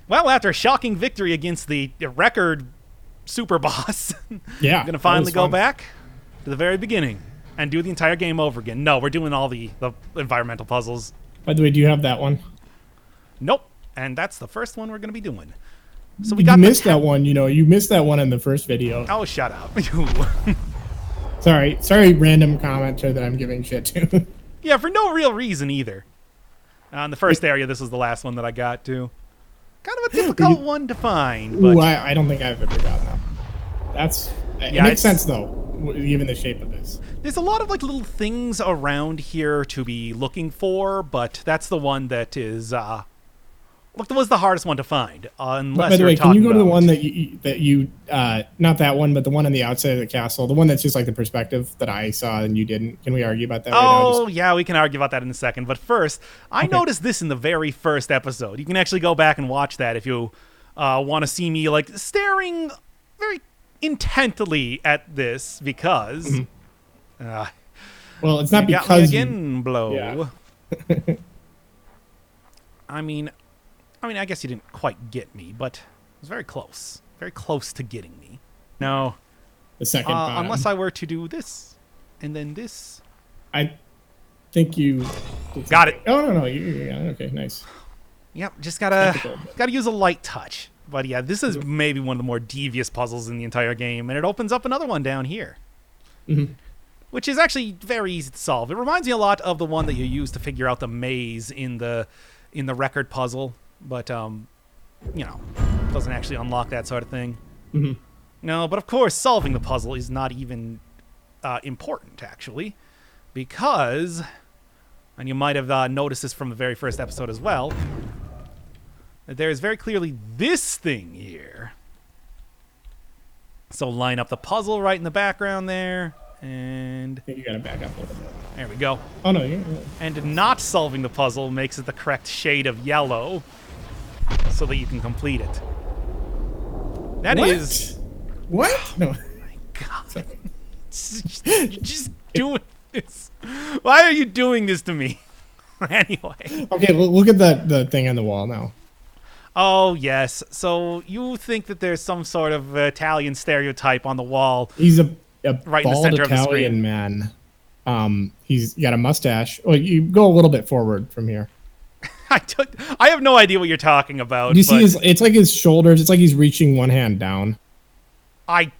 Well, after a shocking victory against the record super boss, Yeah, I'm going to finally go back to the very beginning and do the entire game over again. No, we're doing all the environmental puzzles. By the way, do you have that one? Nope. And that's the first one we're going to be doing. So We got missed that one. You know, you missed that one in the first video. Oh, shut up. Sorry, random commenter that I'm giving shit to. Yeah, for no real reason either. In the first area, this was the last one that I got to. Kind of a difficult one to find. But Ooh, I don't think I've ever gotten that. It makes sense though, given the shape of this. There's a lot of like little things around here to be looking for, but that's the one that is was the hardest one to find. Unless By the way, can you go to the one that you not that one, but the one on the outside of the castle, the one that's just like the perspective that I saw and you didn't? Can we argue about that? Oh, yeah, we can argue about that in a second. But first, I noticed this in the very first episode. You can actually go back and watch that if you want to see me like staring very intently at this because. Well, it's not you because got me again, blow. Yeah. I mean, I guess you didn't quite get me, but it was very close to getting me. No, the second bottom. unless I were to do this, and then this. I think you got it. Oh no, okay, nice. Yep, just gotta use a light touch. But yeah, this is maybe one of the more devious puzzles in the entire game, and it opens up another one down here, which is actually very easy to solve. It reminds me a lot of the one that you use to figure out the maze in the record puzzle, but doesn't actually unlock that sort of thing. No, but of course, solving the puzzle is not even important actually, because, and you might have noticed this from the very first episode as well, that there is very clearly this thing here. So line up the puzzle right in the background there, and I think you gotta back up a little bit. there we go. Oh no, yeah. And not solving the puzzle makes it the correct shade of yellow, so that you can complete it. That is. What? No. Oh my God. You're just doing this. Why are you doing this to me? Anyway. Okay, look at the thing on the wall now. Oh, yes. So you think that there's some sort of Italian stereotype on the wall. He's a right in the bald center of the screen. Italian man. He's got a mustache. Well, you go a little bit forward from here. I have no idea what you're talking about. You see it's like his shoulders. It's like he's reaching one hand down. I'm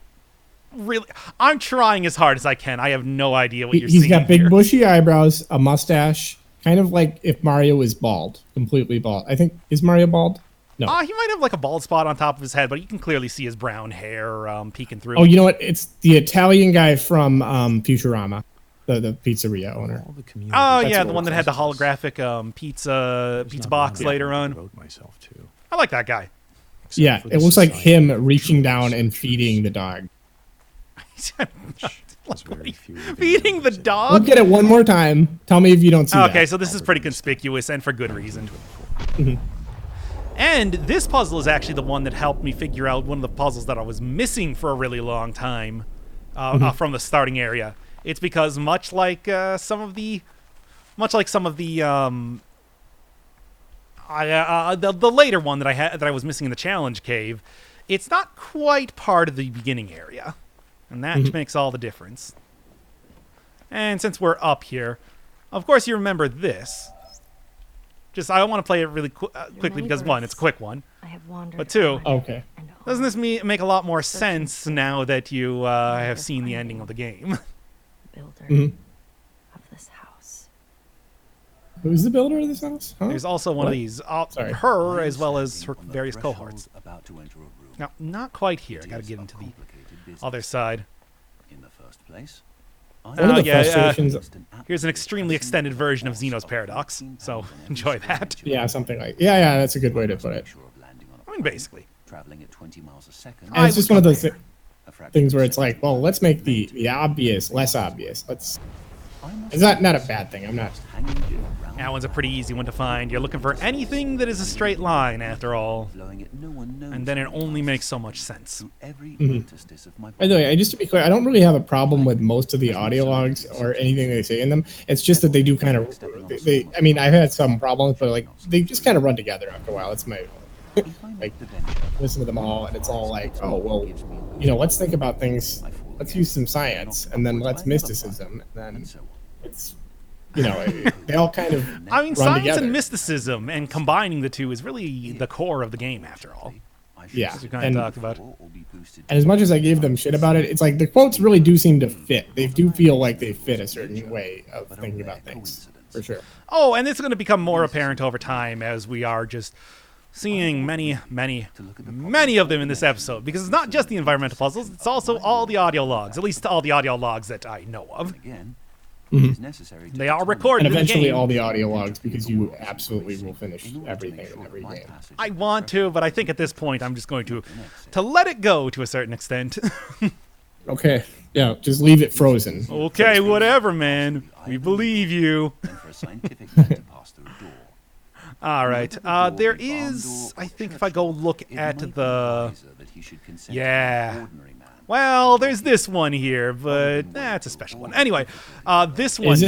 trying as hard as I can. I have no idea what you're He's seeing. got big here. bushy eyebrows, a mustache, kind of like if Mario was bald, completely bald. I think, is Mario bald? No. He might have like a bald spot on top of his head, but you can clearly see his brown hair peeking through. Oh, you know what? It's the Italian guy from Futurama, the pizzeria owner. Oh, yeah, the one that had the holographic pizza box later on. I like that guy. Yeah, it looks like him reaching down and feeding the dog. Feeding the dog? Look at it one more time. Tell me if you don't see that. Okay, so this is pretty conspicuous, and for good reason. And this puzzle is actually the one that helped me figure out one of the puzzles that I was missing for a really long time from the starting area. It's because much like some of the later one that I was missing in the challenge cave, it's not quite part of the beginning area, and that makes all the difference. And since we're up here, of course you remember this. I want to play it really quickly because one, it's a quick one, but two, okay, doesn't this make a lot more sense now that you have seen the ending of the game? Builder of this house. Who's the builder of this house? Huh? There's also one of these, her as well as her various cohorts. Now, not quite here. I got to get into the other side. In the first place, One of the frustrations. Here's an extremely extended version of Zeno's Paradox, so enjoy that. Yeah, something like that's a good way to put it. I mean, basically. Traveling at 20 miles a second. And it's just one of those things where it's like, well, let's make the obvious less obvious. It's not a bad thing. I'm not. That one's a pretty easy one to find. You're looking for anything that is a straight line, after all. And then it only makes so much sense. By the way, just to be clear, I don't really have a problem with most of the audio logs or anything they say in them. It's just that they do kind of, I mean, I've had some problems, but like they just kind of run together after a while. It's my Like, listen to them all, and it's all like, oh, well, let's think about things. Let's use some science, and then let's mysticism, and then it's, they all kind of I mean, run science together. and mysticism and combining the two is really the core of the game, after all. Yeah, As we kind of talked about. And as much as I gave them shit about it, it's like the quotes really do seem to fit. They do feel like they fit a certain way of thinking about things, for sure. Oh, and it's going to become more apparent over time as we are just seeing many of them in this episode. Because it's not just the environmental puzzles, it's also all the audio logs, at least all the audio logs that I know of. They are recorded And eventually in the game. all the audio logs, because you absolutely will finish everything in every game. I want to, but I think at this point I'm just going to let it go to a certain extent. Okay, yeah, just leave it frozen. Okay, whatever, man. We believe you. All right. There is, I think, if I go look at the... Yeah. Well, there's this one here, but it's a special one. Anyway, this one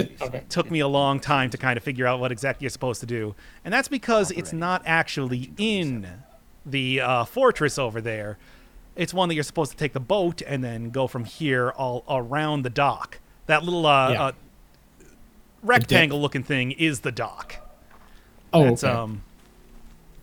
took me a long time to kind of figure out what exactly you're supposed to do. And that's because it's not actually in the fortress over there. It's one that you're supposed to take the boat and then go from here all around the dock. That little rectangle-looking thing is the dock. Oh, That's, okay. Do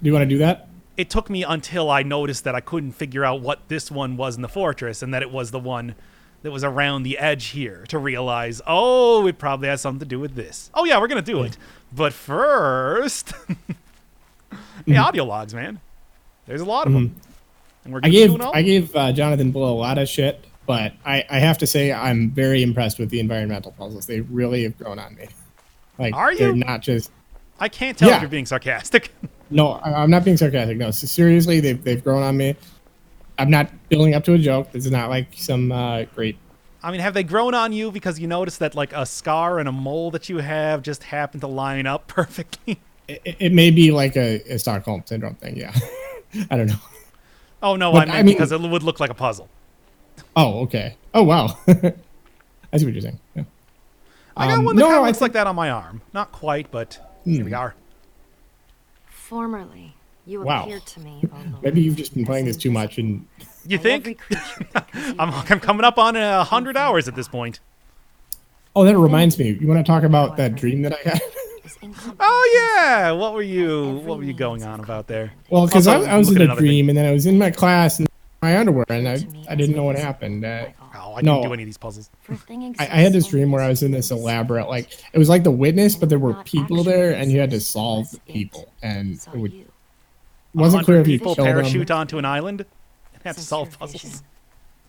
you want to do that? It took me until I noticed that I couldn't figure out what this one was in the fortress and that it was the one that was around the edge here to realize, oh, it probably has something to do with this. Oh, yeah, we're going to do it. But first, hey, audio logs, man. There's a lot of them. And we're I gave Jonathan Blow a lot of shit, but I have to say I'm very impressed with the environmental puzzles. They really have grown on me. Like, Are you? They're not just... I can't tell if you're being sarcastic. No, I'm not being sarcastic. No, so seriously, they've grown on me. I'm not building up to a joke. This is not like some great... I mean, have they grown on you because you noticed that like a scar and a mole that you have just happen to line up perfectly? It may be like a Stockholm Syndrome thing, yeah. I don't know. Oh, no, But I mean because it would look like a puzzle. Oh, okay. Oh, wow. I see what you're saying. Yeah. I got one that kind of looks like that on my arm. Not quite, but here we are. Formerly, you Wow. appeared to me. Maybe you've just been playing this too much and... You think? I'm coming up on 100 hours at this point. Oh, that reminds me. You want to talk about that dream that I had? Oh yeah, what were you going on about there? Well, because Also, I was look in at a another dream, and then I was in my class in my underwear, and I didn't know what happened. Oh, I didn't do any of these puzzles. I had this dream where I was in this elaborate, like, it was like The Witness, but there were people there, and you had to solve people, and it wasn't clear if you people killed them. parachute onto an island and have to solve puzzles.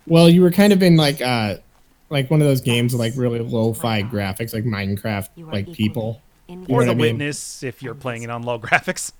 Well, you were kind of in like one of those games with like really lo-fi graphics, like Minecraft, like people. You know Or what The I mean? Witness if you're playing it on low graphics.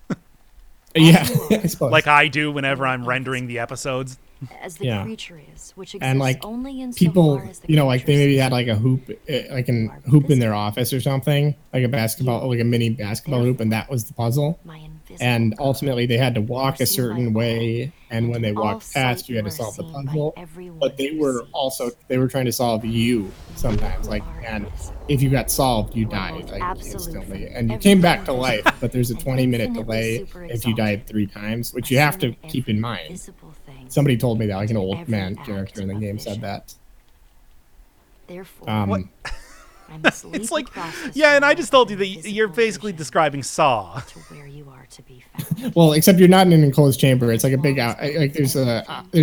Yeah, I suppose. Like I do whenever I'm rendering the episodes. As the creature is, which exists And like only in people, so far as the like they maybe had like a hoop, hoop in their visible. office or something, like a basketball, like a mini basketball hoop, and that was the puzzle. My invisible And ultimately, they had to walk a seen by certain all, way, and when they all walked past, sight you had to you are solve the seen by puzzle. everyone But they who were sees. also trying to solve you sometimes, like, and if you got solved, you died like instantly, and you came back to life. But there's a 20-minute delay if you died 3 times, which you have to keep in mind. Somebody told me that, like an old man character in the game said that. Therefore, What? I must leap It's like, across this yeah, and I world just told you with that you're invisible basically vision describing Saw. to where you are to be found. Well, except you're not in an enclosed chamber. It's like a big out. Like there's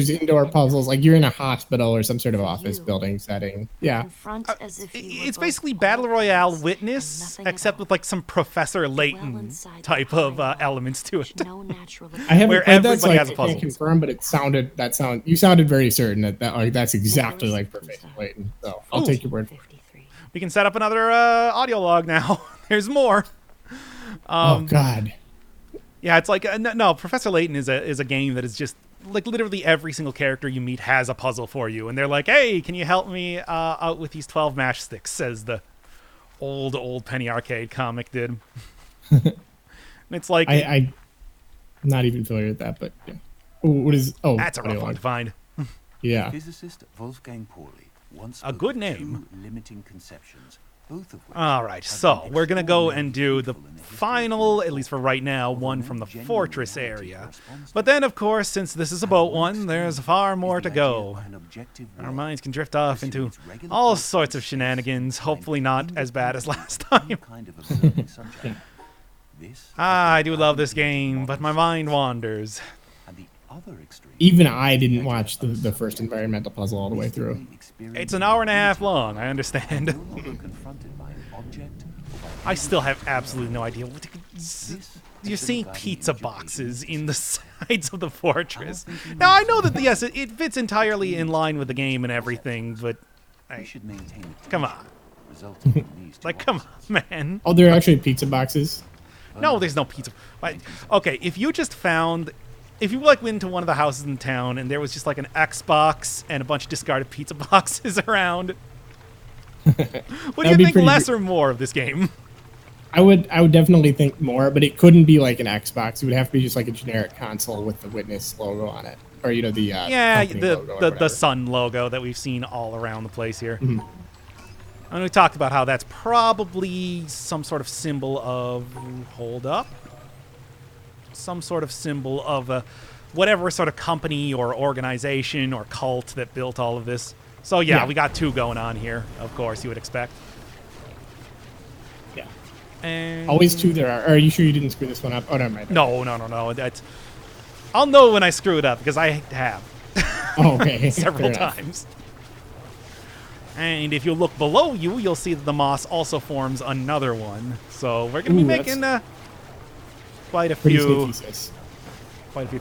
indoor puzzles. Like you're in a hospital or some sort of office building setting. Yeah. Confront as if you were It's both basically all Battle Royale things Witness, and nothing except at with all. like some Professor Layton inside type the of mind, elements to which it. no natural I haven't Where played that, so everybody I has a can't puzzle. confirm, but you sounded very certain that like that's exactly like Professor Layton. So I'll take your word for it. 53. We can set up another audio log now. There's more. Oh God. Yeah, it's like no. Professor Layton is a game that is just like literally every single character you meet has a puzzle for you, and they're like, "Hey, can you help me out with these 12 matchsticks?" Says the old Penny Arcade comic did. And it's like I'm not even familiar with that, but yeah. What is? Oh, that's a rough one to find. Yeah. Physicist Wolfgang Pauli once A spoke good of name. 2 limiting conceptions both of which All right, have so been we're going to go and do the extraordinarily useful in their final, at least for right now, one from the fortress area. But then, of course, since this is a boat one, there's far more to go. Our minds can drift off into all sorts of shenanigans, hopefully not as bad as last time. I do love this game, but my mind wanders. Even I didn't watch the first environmental puzzle all the way through. It's an hour and a half long, I understand. I still have absolutely no idea. You're seeing pizza boxes in the sides of the fortress. Now, I know that, yes, it fits entirely in line with the game and everything, but... come on. Like, come on, man. Oh, there are actually pizza boxes? No, there's no pizza. Okay, if you just found... If you like went into one of the houses in town and there was just like an Xbox and a bunch of discarded pizza boxes around, what do you think, less or more of this game? I would definitely think more, but it couldn't be like an Xbox. It would have to be just like a generic console with the Witness logo on it, or the the Sun logo that we've seen all around the place here. Mm-hmm. And we talked about how that's probably some sort of symbol of some sort of symbol of whatever sort of company or organization or cult that built all of this. So yeah, we got two going on here, of course, you would expect. Yeah. And always two there are. Are you sure you didn't screw this one up? Oh, never mind. No. I'll know when I screw it up, because I have. Oh, okay. Several times. And if you look below you, you'll see that the moss also forms another one. So we're going to be making quite a few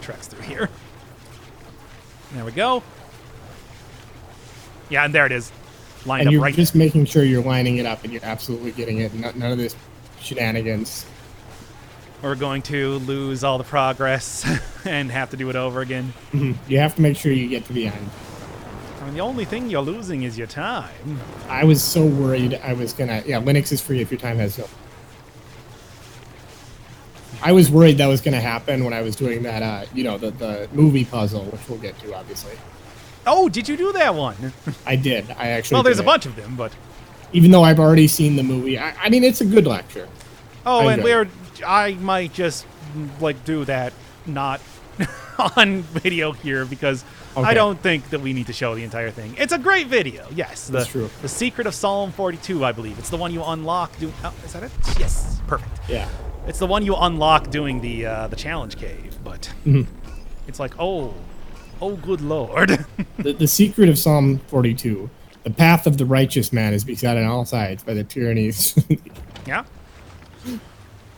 treks through here. There we go. Yeah, and there it is. Lined up right. And you're just making sure you're lining it up and you're absolutely getting it. None of this shenanigans. We're going to lose all the progress and have to do it over again. Mm-hmm. You have to make sure you get to the end. I mean, the only thing you're losing is your time. I was so worried I was gonna... Yeah, Linux is free if your time has no... I was worried that was going to happen when I was doing that, the movie puzzle, which we'll get to, obviously. Oh, did you do that one? I did. I actually Well, there's a bunch of them, but... Even though I've already seen the movie. I mean, it's a good lecture. Oh, and I might just, do that not on video here, because I don't think that we need to show the entire thing. It's a great video, yes. That's true. The Secret of Psalm 42, I believe. It's the one you unlock... is that it? Yes, perfect. Yeah. It's the one you unlock doing the challenge cave, but it's like, oh good lord. the secret of Psalm 42, the path of the righteous man is beset on all sides by the tyrannies. Yeah.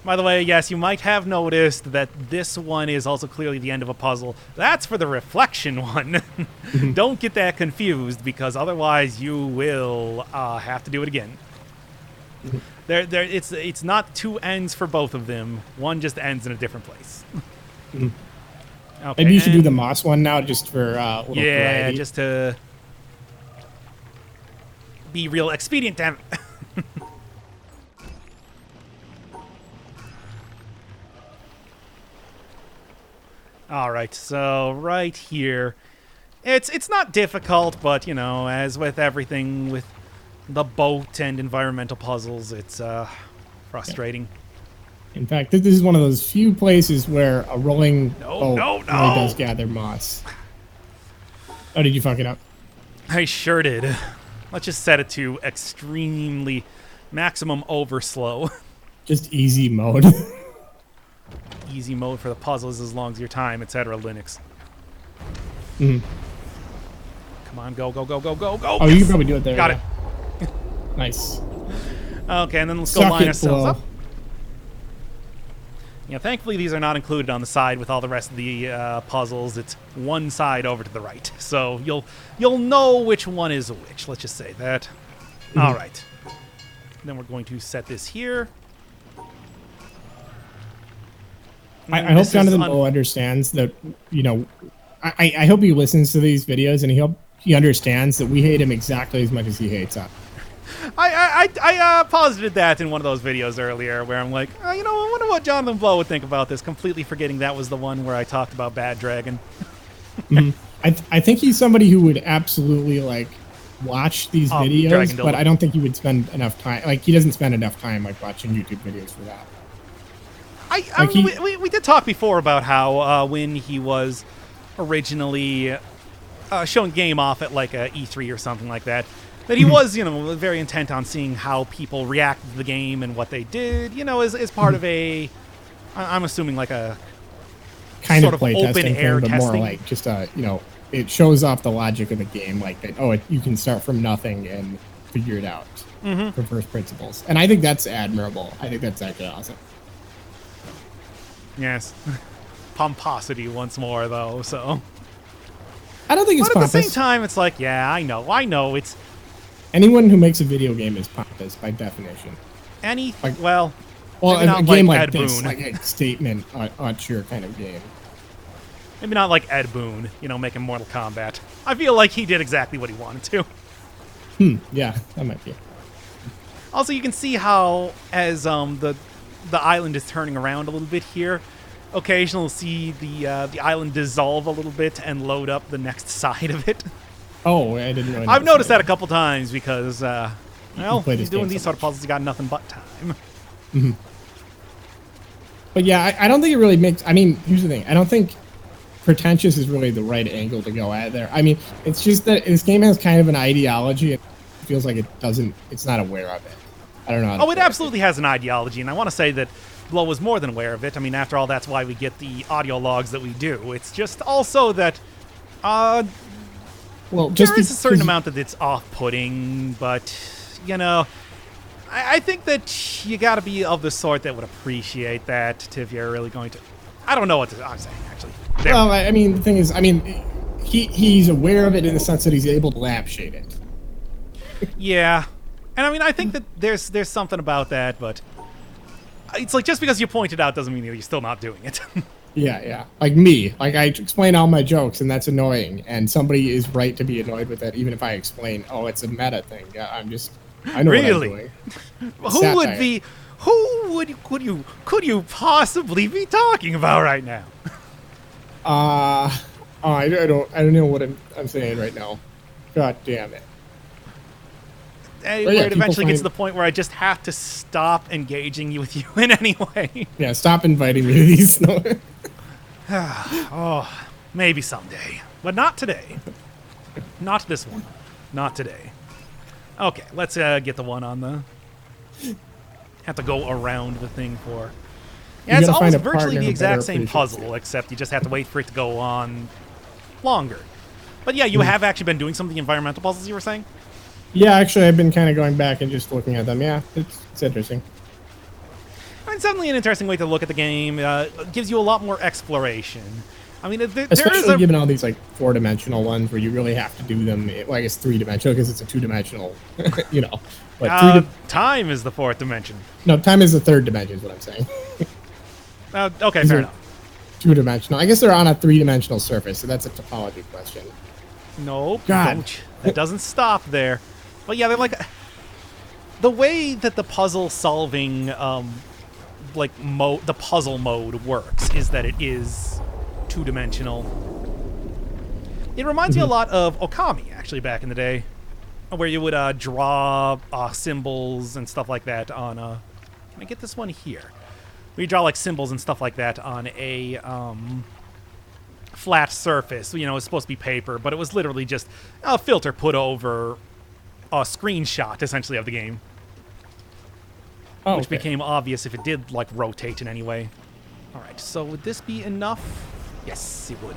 By the way, yes, you might have noticed that this one is also clearly the end of a puzzle. That's for the reflection one. Don't get that confused, because otherwise you will have to do it again. It's not two ends for both of them. One just ends in a different place. Okay, maybe you should do the moss one now, just for a little variety. Just to be real expedient. Damn it. All right, so right here, it's not difficult, but as with everything with the boat and environmental puzzles, it's frustrating. In fact, this is one of those few places where a rolling boat really does gather moss. Oh, did you fuck it up? I sure did. Let's just set it to extremely maximum overslow. Just easy mode. Easy mode for the puzzles as long as your time, etc. Linux. Mm-hmm. Come on, go. Oh, you can probably do it there. Got it. Nice. Okay, and then let's go line ourselves up. Yeah, thankfully these are not included on the side with all the rest of the puzzles. It's one side over to the right, so you'll know which one is which. Let's just say that. All right. Then we're going to set this here. I hope Jonathan Bow understands that. I hope he listens to these videos and he understands that we hate him exactly as much as he hates us. I posited that in one of those videos earlier where I'm like, I wonder what Jonathan Blow would think about this, completely forgetting that was the one where I talked about Bad Dragon. I think he's somebody who would absolutely watch these Oh, videos, Dragon but Dildo. I don't think he would spend enough time. Like, he doesn't spend enough time like watching YouTube videos for that. We did talk before about how when he was originally showing the game off at like a E3 or something like that, that he was, very intent on seeing how people reacted to the game and what they did, as part of a, I'm assuming like a kind sort of of play open testing air thing, but more testing. like just it shows off the logic of the game, like that. Oh, you can start from nothing and figure it out from first principles, and I think that's admirable. I think that's actually awesome. Yes. Pomposity once more, though, so. I don't think it's But at pompous. the same time, it's like, yeah, I know. It's Anyone who makes a video game is pompous by definition. maybe Well, not a game like Ed this, Boon. like a statement auteur kind of game. Maybe not like Ed Boon, making Mortal Kombat. I feel like he did exactly what he wanted to. Yeah, that might be. Also, you can see how, as the island is turning around a little bit here, occasionally you'll see the island dissolve a little bit and load up the next side of it. Oh, I didn't really. I've noticed that a couple times because, play this doing game these so sort of puzzles, you got nothing but time. But yeah, I don't think it really makes. I mean, here's the thing. I don't think pretentious is really the right angle to go at there. I mean, it's just that this game has kind of an ideology. It feels like it doesn't. It's not aware of it. I don't know. How to Oh, it put absolutely has an ideology, and I want to say that Blow was more than aware of it. I mean, after all, that's why we get the audio logs that we do. It's just also that Well, just there is a certain because- amount that it's off-putting, but, I think that you got to be of the sort that would appreciate that if you're really going to. I don't know what I'm saying, actually. There. Well, I mean, the thing is, I mean, he's aware of it in the sense that he's able to lampshade it. Yeah. And I mean, I think that there's something about that, but it's like just because you point it out doesn't mean that you're still not doing it. Yeah. Like me. Like, I explain all my jokes, and that's annoying. And somebody is right to be annoyed with that, even if I explain, oh, it's a meta thing. Yeah, I know Really? what I'm doing. Who would be? Could you possibly be talking about right now? I don't know what I'm saying right now. God damn it. Where yeah, it people eventually gets to find- the point where I just have to stop engaging with you in any way. Yeah, stop inviting me to these. Oh, maybe someday, but not today. Not this one. Not today. Okay, let's get the one on the. Have to go around the thing for. Yeah, it's gotta almost find a virtually partner the who exact better same appreciates puzzle, it. except you just have to wait for it to go on longer. But yeah, you have actually been doing some of the environmental puzzles you were saying? Yeah, actually, I've been kind of going back and just looking at them. Yeah, it's interesting. It's definitely an interesting way to look at the game. It gives you a lot more exploration. I mean, there is Especially a... given all these like 4-dimensional ones where you really have to do them. Well, I guess 3-dimensional because it's a 2-dimensional, But time is the fourth dimension. no, time is the 3rd dimension. Is what I'm saying. Okay, These fair are enough. 2-dimensional. I guess they're on a 3-dimensional surface, so that's a topology question. Nope. God. Don't. That doesn't stop there. But yeah, they're like the way that the puzzle solving the puzzle mode works is that it is 2-dimensional. It reminds me a lot of Okami, actually, back in the day, where you would draw symbols and stuff like that on a. Can I get this one here? Where you draw like symbols and stuff like that on a flat surface. It's supposed to be paper, but it was literally just a filter put over a screenshot, essentially, of the game. Oh, Which okay. became obvious if it did, like, rotate in any way. Alright, so would this be enough? Yes, it would.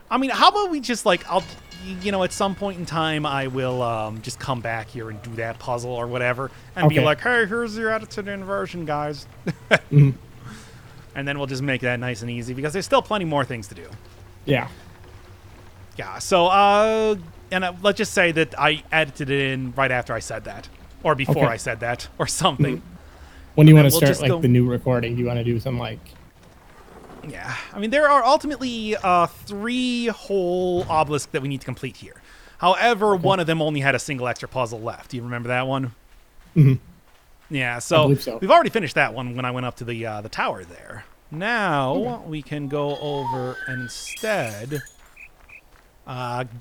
I mean, how about we just, like, you know, at some point in time, I will just come back here and do that puzzle or whatever, and be Okay. like, hey, here's your edited inversion, guys. Mhm. And then we'll just make that nice and easy, because there's still plenty more things to do. Yeah. Yeah, so, let's just say that I edited it in right after I said that. Or before Okay. I said that, or something. When do you want to we'll start just like go- the new recording? Do you want to do some like? Yeah, I mean, there are ultimately 3 whole obelisks that we need to complete here. However, one of them only had a single extra puzzle left. Do you remember that one? Mhm. Yeah, I so, believe so. we've already finished that one when I went up to the tower there. Now, we can go over and instead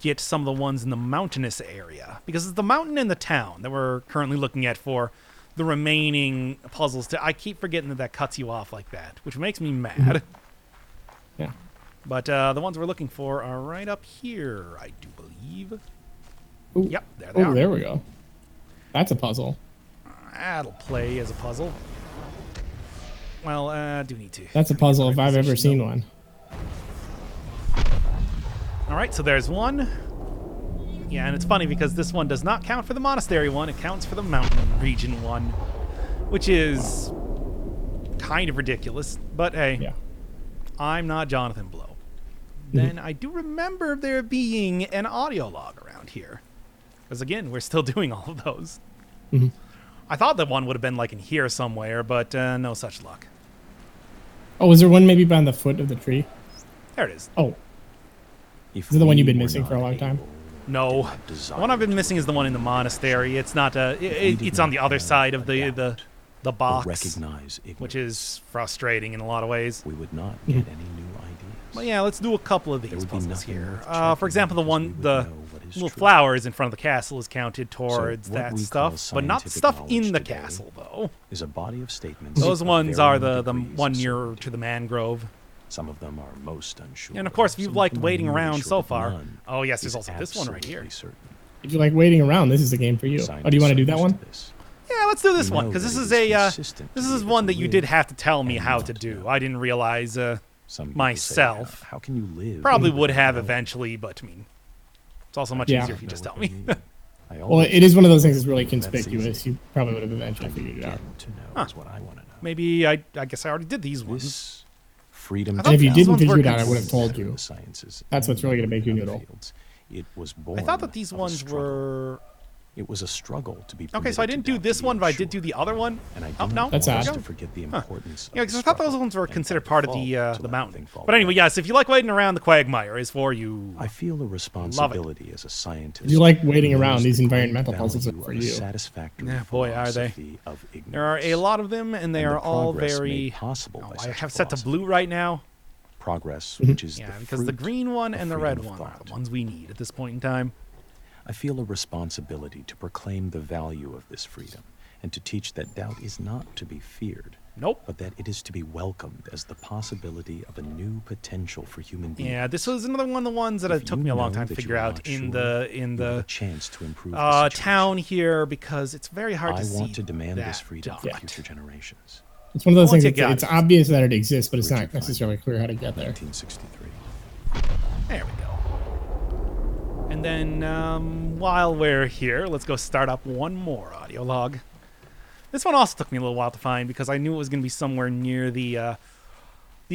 get some of the ones in the mountainous area. Because it's the mountain and the town that we're currently looking at for the remaining puzzles. I keep forgetting that cuts you off like that, which makes me mad. Yeah. But the ones we're looking for are right up here, I do believe. Ooh. Yep, there they Oh, are. there we go. That's a puzzle. That'll play as a puzzle. Well, I do need to. That's a puzzle if I've ever seen one. All right, so there's one. Yeah, and it's funny because this one does not count for the monastery one. It counts for the mountain region one, which is kind of ridiculous. But hey, Yeah. I'm not Jonathan Blow. Then I do remember there being an audio log around here. Because again, we're still doing all of those. Mhm. I thought that one would have been like in here somewhere, but no such luck. Oh, was there one maybe by the foot of the tree? There it is. Oh, If is it the one we you've been were missing for a not long time? able No. or The desired one I've been to missing is the one in the monastery. It's not it's on the other side of the or box, recognize ignorance, which is frustrating in a lot of ways. we would not get any new ideas. But yeah, let's do a couple of There these would be puzzles nothing here. worth checking For example, the because we one, would the know what is little true. flowers in front of the castle is counted towards what that we call stuff, but not the scientific stuff in the knowledge today castle, though. Is a body of statements. Those of ones are varying the degrees one of near certainty. to the Mangrove. Some of them are most unsure. And of course, if Some you've of liked them are waiting nearly around sure so that far. none Oh yes, there's is also this one right here. absolutely certain. If you like waiting around, this is the game for you. Oh, do you want to do that one? Yeah, let's do this We one know because this that is it is a consistent this to be is able one to that you live did have to tell me and how not to to do. know. I didn't realize Some people say, myself. how can you live? Probably would without have knowing? eventually, but I mean, it's also much Yeah. easier if you just tell me. I Well, always it is one of those think things that's really that's conspicuous. easy. You probably would have eventually How you figured it out. get to know Huh. is what I want to know. Maybe I guess I already did these ones. This freedom. I to thought And if you these didn't ones figure were it out, I would have told you. the sciences That's what's really gonna make you and noodle. fields. It was born I thought that these of a ones struggle. were It was a struggle to be. okay. So I permitted didn't to do doubt, this to be one, but I did unsure. do the other one. And I do Oh not no, That's want us odd. to forget the importance. Yeah, of because the I thought those struggle, ones were and considered by part of default, the to let mountain. everything fall But anyway, away. yes, if you like waiting around, the quagmire is for you. I feel a responsibility as a scientist. If you like waiting to around, use these the great environmental puzzles are value for of a you. satisfactory Yeah, boy, are they. philosophy of There are a ignorance. lot of them, and they And are the all progress very. made possible Oh, by I such have set to philosophy. blue right now. Progress, Mhm. which is Yeah, the because the fruit green one of and the red freedom of one are thought. the ones we need at this point in time. I feel a responsibility to proclaim the value of this freedom and to teach that doubt is not to be feared, Nope. but that it is to be welcomed as the possibility of a new potential for human beings. Yeah, this was another one of the ones that If it took you me a long know time to that figure you are out not in sure, the you have a chance to improve the situation. town here because it's very hard I to see. want to demand that this freedom for dot. future generations. It's one of those Once things. you got It's it. obvious that it exists, but it's Richard not necessarily clear how to get there. 1963. There we go. And then while we're here, let's go start up one more audio log. This one also took me a little while to find because I knew it was going to be somewhere near the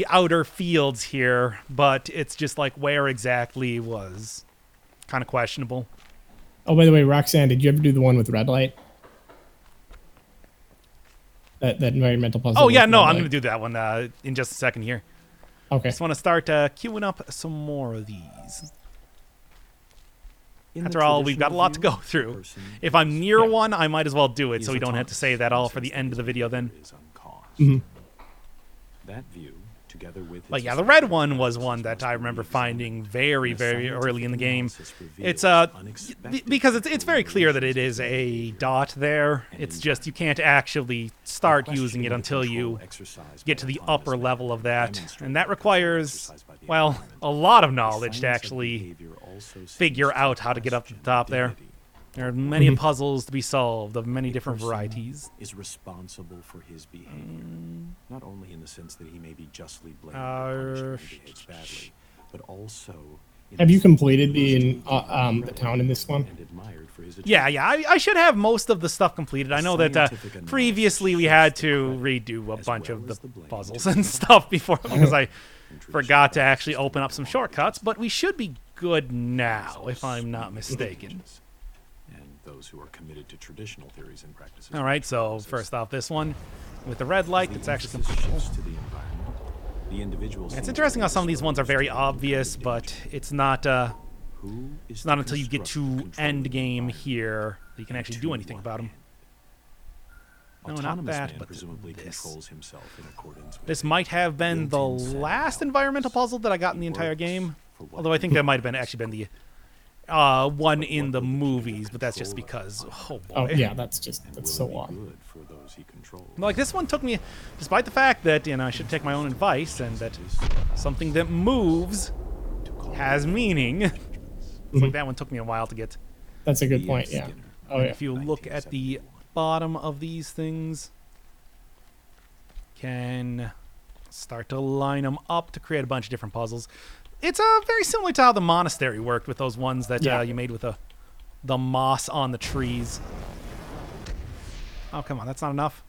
outer fields here, but it's just like where exactly was kind of questionable. Oh, by the way, Roxanne, did you ever do the one with red light? That environmental puzzle. Oh yeah, with no, red I'm light? going to do that one in just a second here. Okay. Just want to start queuing up some more of these. After all, we've got a lot to go through. If I'm near one, I might as well do it so we don't have to save that all for the end of the video then. Mhm. That view, together with But its yeah, the red one was one that I remember finding very, very early in the game. It's because it's very clear that it is a dot there. It's just you can't actually start using it until you get to the upper level of that. And that requires, well, a lot of knowledge to actually figure out how to get up to the top there. There are many puzzles to be solved of many different varieties. is responsible for his behavior, not only in the sense that he may be justly blamed Uh, or punished when he behaves badly, but also Have you completed the town in this one? Yeah, I should have most of the stuff completed. I know that previously we had to redo a bunch of the puzzles and stuff before because I forgot to actually open up some shortcuts, but we should be good now, if I'm not mistaken. And those who are committed to traditional theories and practices. All right, so first off, this one with the red light that's actually completable. It's interesting how some of these ones are very obvious, but it's not until you get to end game here that you can actually do anything about them. No, not that, but this. This might have been the last environmental puzzle that I got in the entire game. Although I think that might have actually been the one in the movies, but that's just because, oh boy. Oh, yeah, that's so long. Like, this one took me, despite the fact that, I should take my own advice, and that something that moves has meaning. Like, that one took me a while to get. That's a good point, yeah. Oh, yeah. If you look at the bottom of these things, can start to line them up to create a bunch of different puzzles. It's very similar to how the Monastery worked with those ones that you made with the moss on the trees. Oh, come on, that's not enough.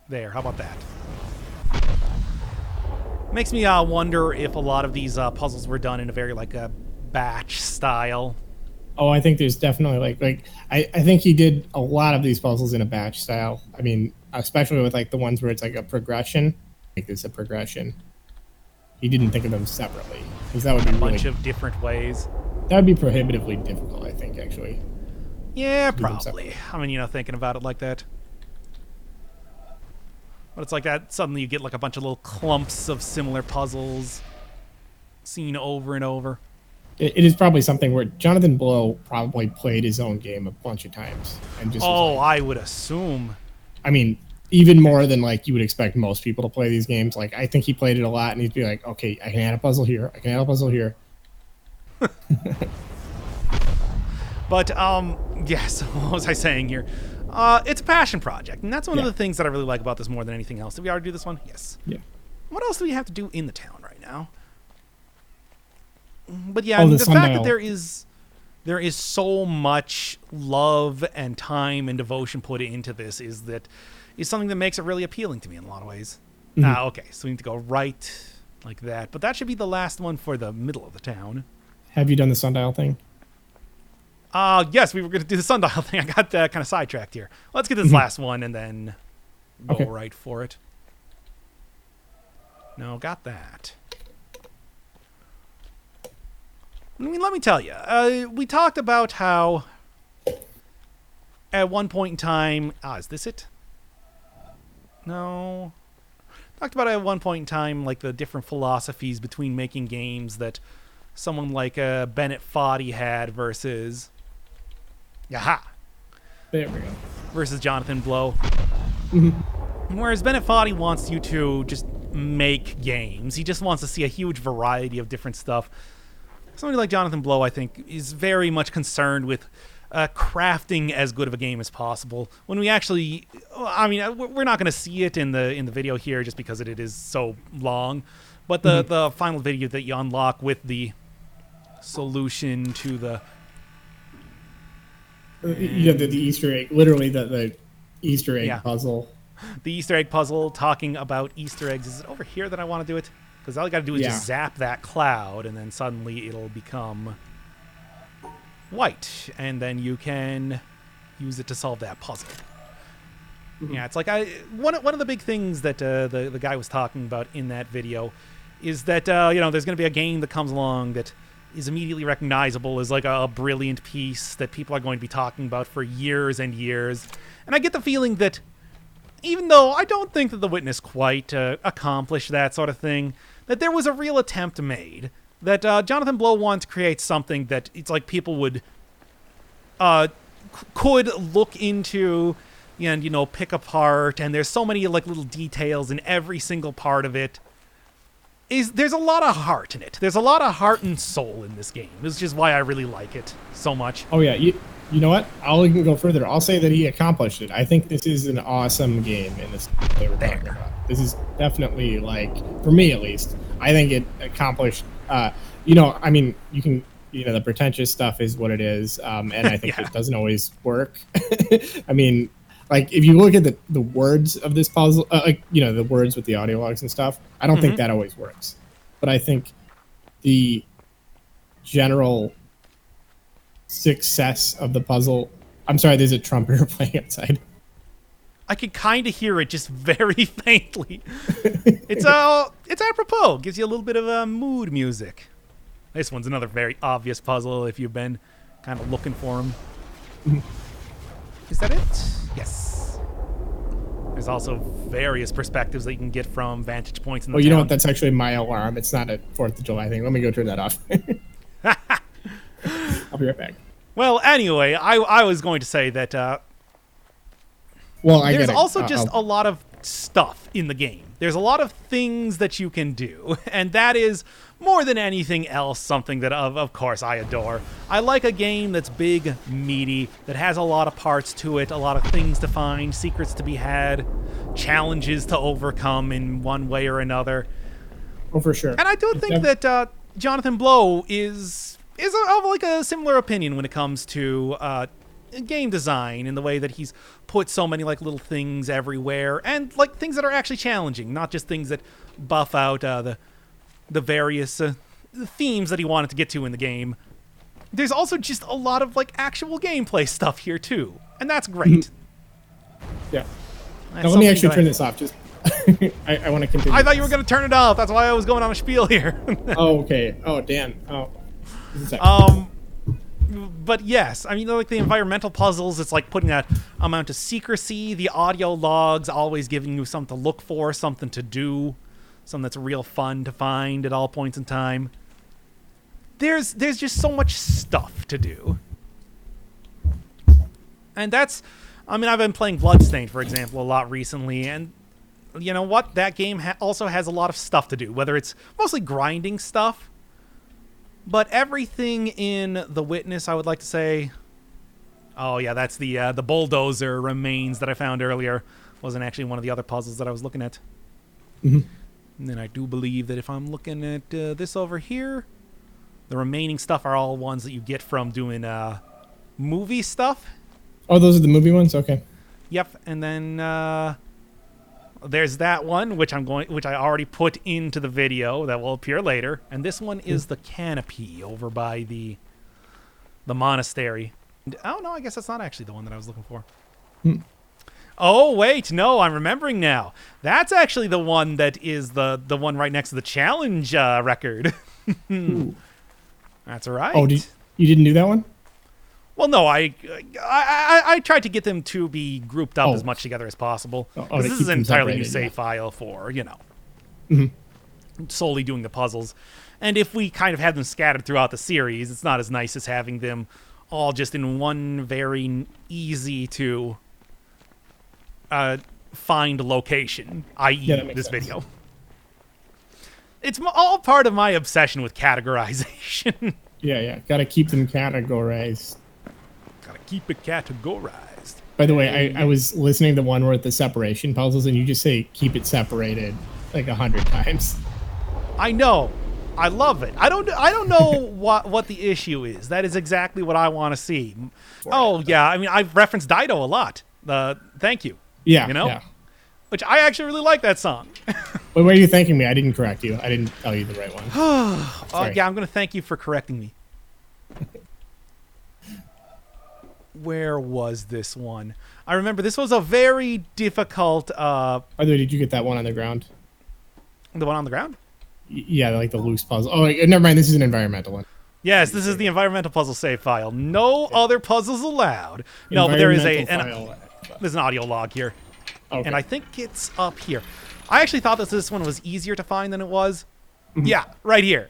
There, how about that? Makes me wonder if a lot of these puzzles were done in a very a batch style. Oh, I think there's definitely I think he did a lot of these puzzles in a batch style. I mean, especially with the ones where it's a progression. There's a progression. He didn't think of them separately, because that would be a bunch of different ways. That would be prohibitively difficult, I think, actually. Yeah, probably. I mean, thinking about it like that. But it's like that, suddenly you get a bunch of little clumps of similar puzzles seen over and over. It is probably something where Jonathan Blow probably played his own game a bunch of times. And just I would assume. I mean, even more than you would expect most people to play these games. I think he played it a lot, and he'd be like, okay, I can add a puzzle here. I can add a puzzle here. But, yes, what was I saying here? It's a passion project, and that's one of the things that I really like about this more than anything else. Did we already do this one? Yes. Yeah. What else do we have to do in the town right now? But yeah, the fact that there is so much love and time and devotion put into this is something that makes it really appealing to me in a lot of ways. Mm-hmm. Okay, so we need to go right like that. But that should be the last one for the middle of the town. Have you done the sundial thing? Yes, we were going to do the sundial thing. I got kind of sidetracked here. Let's get this last one and then go right for it. No, got that. I mean, let me tell you. We talked about how at one point in time... is this it? No. Talked about at one point in time, the different philosophies between making games that someone like Bennett Foddy had versus... Yaha! There we go. Versus Jonathan Blow. Mm-hmm. Whereas Bennett Foddy wants you to just make games. He just wants to see a huge variety of different stuff. Somebody like Jonathan Blow, I think, is very much concerned with crafting as good of a game as possible. When we actually, I mean, we're not going to see it in the video here just because it is so long. But the final video that you unlock with the solution to the the Easter egg, literally the Easter egg puzzle. The Easter egg puzzle, talking about Easter eggs. Is it over here that I want to do it? Because all you got to do is just zap that cloud, and then suddenly it'll become white, and then you can use it to solve that puzzle. Yeah, it's like one of the big things that the guy was talking about in that video is that there's going to be a game that comes along that is immediately recognizable as a brilliant piece that people are going to be talking about for years and years. And I get the feeling that even though I don't think that The Witness quite accomplished that sort of thing, that there was a real attempt made, that Jonathan Blow wanted to create something that it's people would could look into and pick apart, and there's so many little details in every single part of it. There's a lot of heart in it. There's a lot of heart and soul in this game. This is just why I really like it so much. Oh yeah, you know what? I'll even go further. I'll say that he accomplished it. I think this is an awesome game in this they were talking about. This is definitely for me at least, I think it accomplished I mean, you can, the pretentious stuff is what it is, and I think Yeah. it doesn't always work. I mean, like if you look at the words of this puzzle, the words with the audio logs and stuff, I don't think that always works. But I think the general success of the puzzle. I'm sorry, there's a trumpeter playing outside. I can kind of hear it just very faintly. It's apropos. Gives you a little bit of mood music. This one's another very obvious puzzle if you've been kind of looking for them. Is that it? Yes. There's also various perspectives that you can get from vantage points in the Well, you town. know what? That's actually my alarm. It's not a 4th of July thing. Let me go turn that off. I'll be right back. Well, anyway, I was going to say that there's also just a lot of stuff in the game. There's a lot of things that you can do, and that is more than anything else something that of course I adore. I like a game that's big, meaty, that has a lot of parts to it, a lot of things to find, secrets to be had, challenges to overcome in one way or another. Oh, for sure. And I do think that Jonathan Blow is of like a similar opinion when it comes to game design, in the way that he's put so many like little things everywhere, and like things that are actually challenging, not just things that buff out the various themes that he wanted to get to in the game. There's also just a lot of like actual gameplay stuff here too, and that's great. Yeah. Now let me actually turn this off. Just I want to continue. I thought you were going to turn it off. That's why I was going on a spiel here. Oh, okay. Oh, Dan. Oh. But yes, I mean, like the environmental puzzles, it's like putting that amount of secrecy, the audio logs always giving you something to look for, something to do, something that's real fun to find at all points in time. There's just so much stuff to do. And that's, I mean, I've been playing Bloodstained, for example, a lot recently, and you know what? That game also has a lot of stuff to do, whether it's mostly grinding stuff. But everything in The Witness, I would like to say... Oh, yeah, that's the bulldozer remains that I found earlier. Wasn't actually one of the other puzzles that I was looking at. And then I do believe that if I'm looking at this over here, the remaining stuff are all ones that you get from doing movie stuff. Oh, those are the movie ones? Okay. Yep, and then... there's that one, which I already put into the video that will appear later, and this one is the canopy over by the monastery. Oh no, I guess that's not actually the one that I was looking for. Oh wait, no, I'm remembering now. That's actually the one that is the one right next to the challenge record. That's right. Oh, you didn't do that one? Well, no, I tried to get them to be grouped up as much together as possible. This is an entirely new save file for, solely doing the puzzles. And if we kind of had them scattered throughout the series, it's not as nice as having them all just in one very easy to find location, i.e. this video. It's all part of my obsession with categorization. Yeah. Gotta keep them categorized. Gotta keep it categorized. By the way, I was listening to one where the separation puzzles, and you just say keep it separated like 100 times. I know. I love it. I don't know what the issue is. That is exactly what I want to see. Oh yeah, I mean I've referenced Dido a lot. Thank you. Yeah. Yeah. Which I actually really like that song. Wait, why are you thanking me? I didn't correct you. I didn't tell you the right one. Yeah, I'm gonna thank you for correcting me. Where was this one? I remember this was a very difficult... By the way, did you get that one on the ground? The one on the ground? Yeah, like the loose puzzle. Oh, never mind. This is an environmental one. Yes, this is the environmental puzzle save file. No other puzzles allowed. No, but there is there's an audio log here. Okay. And I think it's up here. I actually thought that this one was easier to find than it was. Yeah, right here.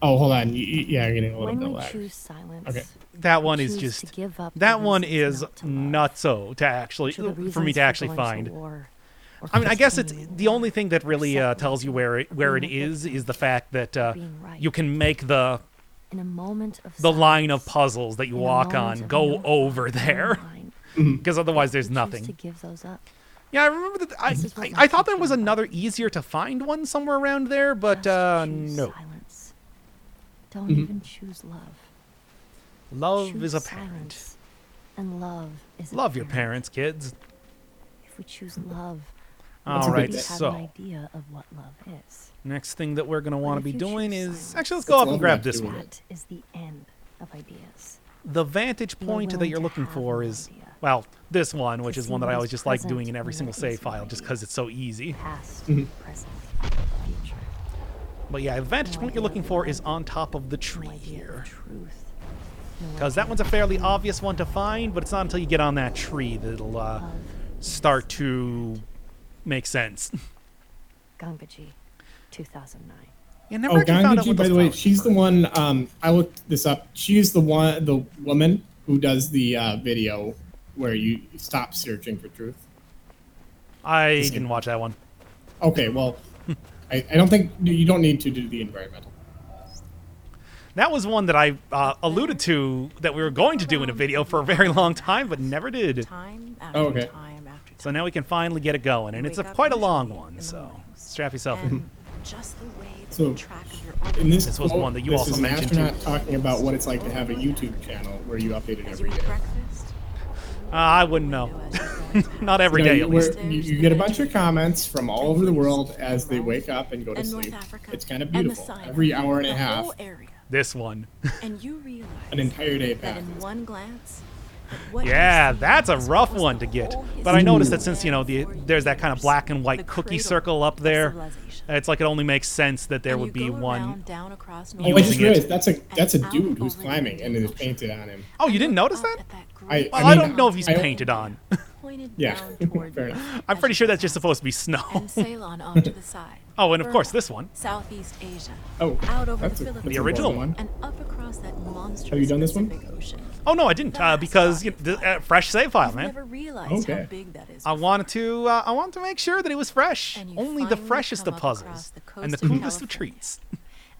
Oh, hold on. Yeah, you're getting a little bit lag. Choose silence, okay. That one is just... That one is nutso to actually... For me to actually find. I mean, I guess it's... The only thing that really tells you where it is the fact that you can make the line of puzzles that you walk on go over there. Because otherwise there's nothing. Yeah, I remember that... I thought there was another easier to find one somewhere around there, but no. Don't even choose love. Love Choose is apparent. silence, and love is Love your apparent. parents, kids. If we choose love, All a right, good we day. have so an idea of what love is. next thing that we're going to want to But be if you doing choose is... silence, Actually, let's go up and love grab that this too. one. that is the end of ideas. The vantage You're point that willing you're to looking have for no is... idea. Well, this one, which To is one see that I what always is just like present doing in every when single there is save no file, just idea. because it's so easy. Past, Mhm. present, future. But yeah, the vantage No point you're idea looking of for love, is on top of the no tree idea of here. truth. No Because that idea one's a of fairly pain. obvious one to find, but it's not until you get on that tree that it'll Love start to make sense. Gangaji, 2009. You never Oh, actually found out Gangaji, what by those the way, flowers she's the were. one. I looked this up. She's the woman who does the video where you stop searching for truth. I same didn't watch that one. Okay, well, I don't think you don't need to do the environmental. That was one that I alluded to that we were going to do in a video for a very long time, but never did. Time after Oh, okay. time after time. So now we can finally get it going, and it's Wake up quite a long usually one, in the so mornings. strap yourself in. And just the way that So, the track of your own In this, This was quote, one that you this also is mentioned, an astronaut talking about what it's like to have a YouTube channel where you update it as every you day. eat breakfast, I wouldn't know. as you're going past. Not every You know, day, at where least. you get a bunch of comments from all over the world as they wake up and go to And North sleep. Africa, It's kind of and the beautiful. Sinai, Every hour and a the half, whole area, This one. and you realize an entire day that in passes. one glance, that what you Yeah, see that's a is rough was one the to get. whole But I noticed that history since, you know, for there's that kind of years, black and white the cookie cradle circle up of there, civilization. it's like it only makes sense that there And would you be go one. around down across Oh, I North just using it. realized that's a and dude out who's over the climbing, and it is ocean. painted on him. Oh, you didn't Look notice up that? at that I great Well, mean, I don't know if he's I- painted on. pointed Yeah, down toward fair you enough. I'm as pretty you sure that's just pass, supposed to be snow. and sail on off to the side. Oh, and of course Burma, this one. Southeast Asia, Oh, out over that's the a, Philippines, that's The a original long one. and up across that monstrous Have you done this one? Pacific Ocean. Oh no, I didn't, because you know, fresh save file, You've man. never realized how Okay. big that is. I wanted to make sure that it was fresh. And you Only the finally freshest come of up puzzles across the and the coast of coolest of California. treats.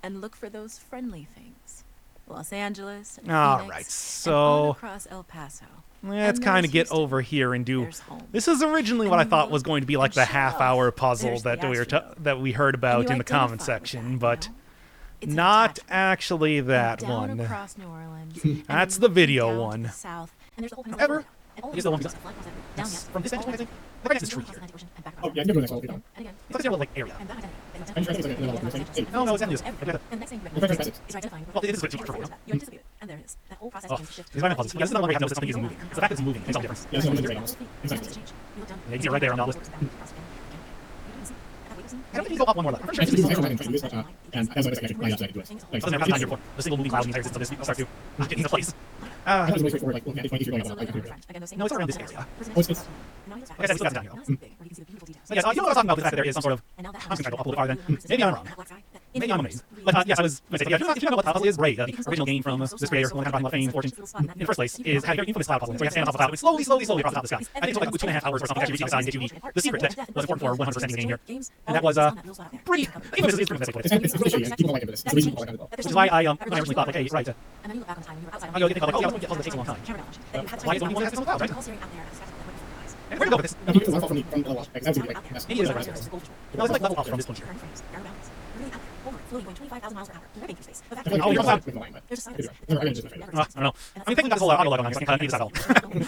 and look for those friendly things. Los Angeles and All Phoenix, right, and so on across El Paso. let's And kind there's of get Houston. over here and do. There's home. This is originally what I And thought you was going to be look like the and sure half-hour enough, puzzle there's the that astronaut. we heard And about you in the comment identify with section, that, but you know? It's an not attachment. actually that down one. across New Orleans, and That's then the looking video down to one. the south, and there's the whole Ever? peninsula. And all Here's the the one mountains we flying across it, down That's the from this all vantage point, I the way think. down Look at this to tree the here. Atlantic Ocean and back Oh, across yeah, I the can go Atlantic next one. Ocean. And again, It's like a little, like, area. and that happens. I'm trying to say, no, No, no, it's endless. And the next thing you Well, recognize is identifying with Well, it is what a super you short You anticipate it, and there it is. That whole process Oh, begins to shift. these are my puzzles. Yeah, this is another way you have to know that something is moving. It's the fact that it's moving makes all the difference. Yeah, something is right. Yeah, you see it right there on the list. I don't think you go up one more level. I'm pretty sure it's And that's what I actually planned to do. Like, doesn't have time here before. The single moving cloud in the entire existence of this start to not get into place. I thought it was way straightforward, like, if you're going on, like, No, it's around this area. Oh, it's- Like I said, it's got down here. So yes, you know what I was talking about with the fact that there is some sort of. I'm just going to try to go up a little farther then. Maybe I'm wrong. Maybe I'm amazed. But yes, I was going to say, yeah, if you don't know what cloud puzzle is, great. The original game from this creator, one kind of talking about fame, fortune, in the first place, is had a very infamous cloud puzzle. So you have to stand on top of a cloud, and slowly across the top of the sky. I think it took like 2.5 hours or something to actually reach the other side and get you the secret that was important for 100% of the game here. And that was pretty infamous. It's pretty best It's pretty shitty, and people like it, but it's the reason people like it as well. Which is why I originally thought, like, hey, right. And then you look back on time, you were outside. I go think like, oh, yeah, let's get puzzle that takes a long time. Why is it only one that has to cloud, right? And where to go with this? No, people love from the watch. Like, that's what you like. That's- He is right. No, it's like level up from this point here. Oh, you're outside. There's a I silence. don't know. I don't know. I mean, thinking about this whole audio logo on, so I can kind of need this at all.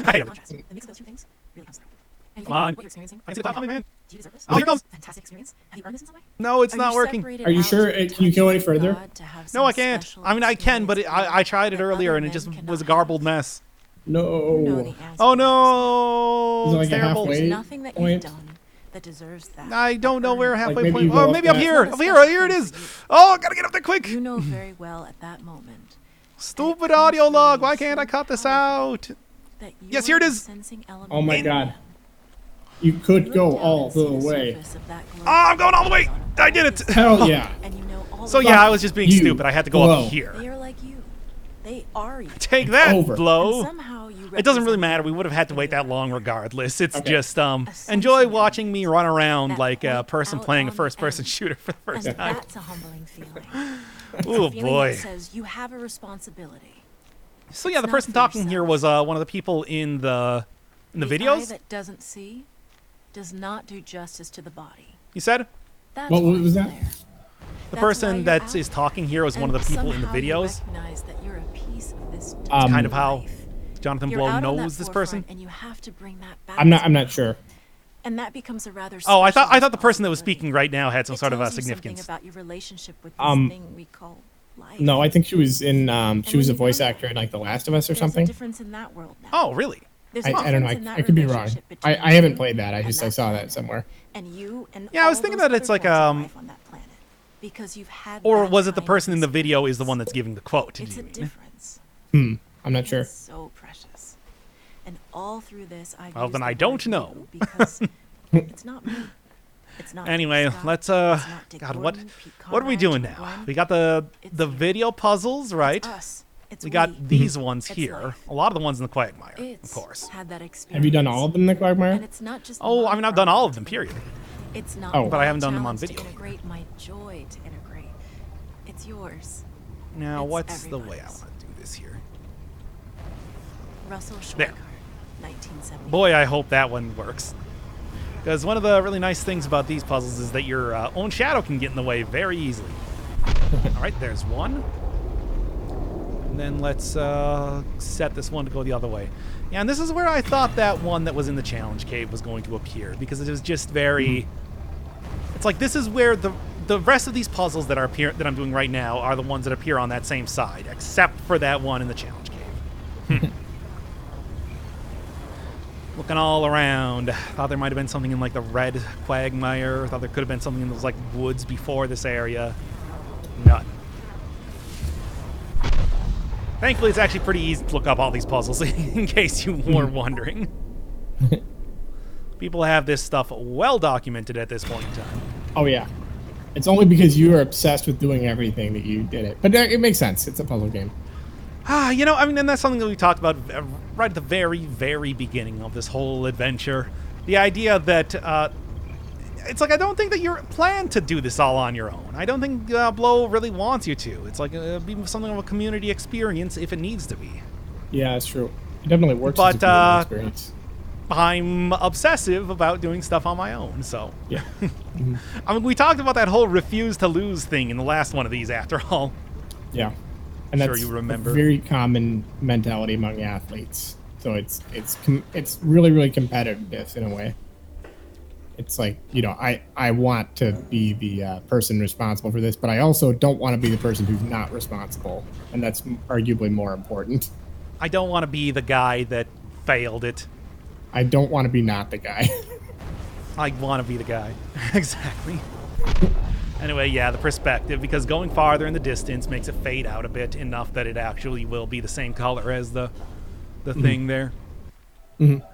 I hate it. The mix of those two things really comes through. And you Come on. what you're experiencing. I can see the top coming, man. Do you deserve this? Oh, here it comes. Fantastic experience. Have you earned this in some way? No, it's Are not you working. separated Are you out sure? to Can you go any further? God to have No, some I can't. special I mean, I can, but experience I tried it that earlier other and it men just cannot was a have? garbled mess. You know No. the answer Oh to no! Is it like It's a terrible. halfway? this. There's nothing that point? you've done that deserves that. I don't know where halfway maybe point. you go Oh, up maybe up that- here. It's Up not a here. special Here it thing is. for you. Oh, gotta get up there quick. You know very well at that moment Stupid audio log. Why can't I cut this out? that you Yes, here it are is. the sensing element Oh my in god. you. You could Look go down all and see the way. surface of that glowing Oh, I'm going all the way. I did it. Hell yeah. And you know all So of yeah, them. I was just being You stupid. I had to go blow. up here. They are like you. They are you. Take that, over. And blow. somehow you It doesn't really represent matter. We them. would have had to wait that long regardless. It's Okay. just sense enjoy of watching me run around that like a point person out playing a on the first-person edge. shooter for the first And time. that's a humbling feeling. Oh A feeling boy. that says you have a responsibility. So yeah, the not person for talking here was yourself. one of the people in the The eye videos. that doesn't see does not do justice to the body. You said? That's What why was it's that? there. The That's why person you're that out is talking here is one And of the people in the somehow you videos. recognize that you're a piece of this Kind of how life. Jonathan You're Blow out on that knows this person. forefront, and you have to bring that back I'm to not sure. And that becomes a rather Oh, I special thought the person that was responsibility. speaking right now had some It sort of tells you significance. something about your relationship with this thing we call life. No, I think she was in. She was when a you voice come actor in like The Last of Us or There's something. a difference in that world now. Oh, really? There's a I don't know. difference in that I could be wrong. relationship between I haven't you played that. I and just I saw planet. that somewhere. And you and Yeah, I was all thinking those that it's other like, forms of life on that planet. Because you've had Or that was it the kind of person in the video is the experience. one that's giving the quote? It's Do a you mean? difference. I'm not sure. It's so precious. And all through this, I've Well, used then the I don't word know. you because it's not me. It's not Anyway, Dick Scott, let's it's not Dick God, Gordon, Pete what are we Conrad, doing Joe now? Glenn. We got the It's you. video puzzles, right? It's us. It's We got these ones It's here. life. A lot of the ones in the Quagmire, of It's course. had that experience. Have you done all of them in the Quagmire? And it's not just Oh, my I mean, I've done all of them, problem to period. It's not Oh. my But I haven't done them on challenge video. To integrate my joy to integrate. It's yours. Now, It's what's the way I everybody's. want to do this here? Russell There. Schweikart, 1970. Boy, I hope that one works. Because one of the really nice things about these puzzles is that your own shadow can get in the way very easily. All right, there's one. And then let's set this one to go the other way. Yeah, and this is where I thought that one that was in the challenge cave was going to appear, because it was just very... It's like this is where the rest of these puzzles that I'm doing right now are the ones that appear on that same side, except for that one in the challenge cave. Looking all around. Thought there might have been something in like the red quagmire. Thought there could have been something in those like woods before this area. None. Thankfully, it's actually pretty easy to look up all these puzzles in case you were wondering. People have this stuff well documented at this point in time. Oh yeah. It's only because you are obsessed with doing everything that you did it. But it makes sense. It's a puzzle game. You know, I mean, and that's something that we talked about right at the very, very beginning of this whole adventure. The idea that, it's like, I don't think that you're planned to do this all on your own. I don't think Blow really wants you to. It's like, be something of a community experience if it needs to be. Yeah, that's true. It definitely works But, as a community experience. I'm obsessive about doing stuff on my own, so. Yeah. I mean, we talked about that whole refuse to lose thing in the last one of these, after all. Yeah. And Sure that's you remember. a very common mentality among athletes. So it's really, really competitive in a way. It's like, you know, I want to be the person responsible for this, but I also don't want to be the person who's not responsible. And that's arguably more important. I don't want to be the guy that failed it. I don't want to be not the guy. I want to be the guy. Exactly. Anyway, yeah, the perspective, because going farther in the distance makes it fade out a bit enough that it actually will be the same color as the thing there. Mm-hmm.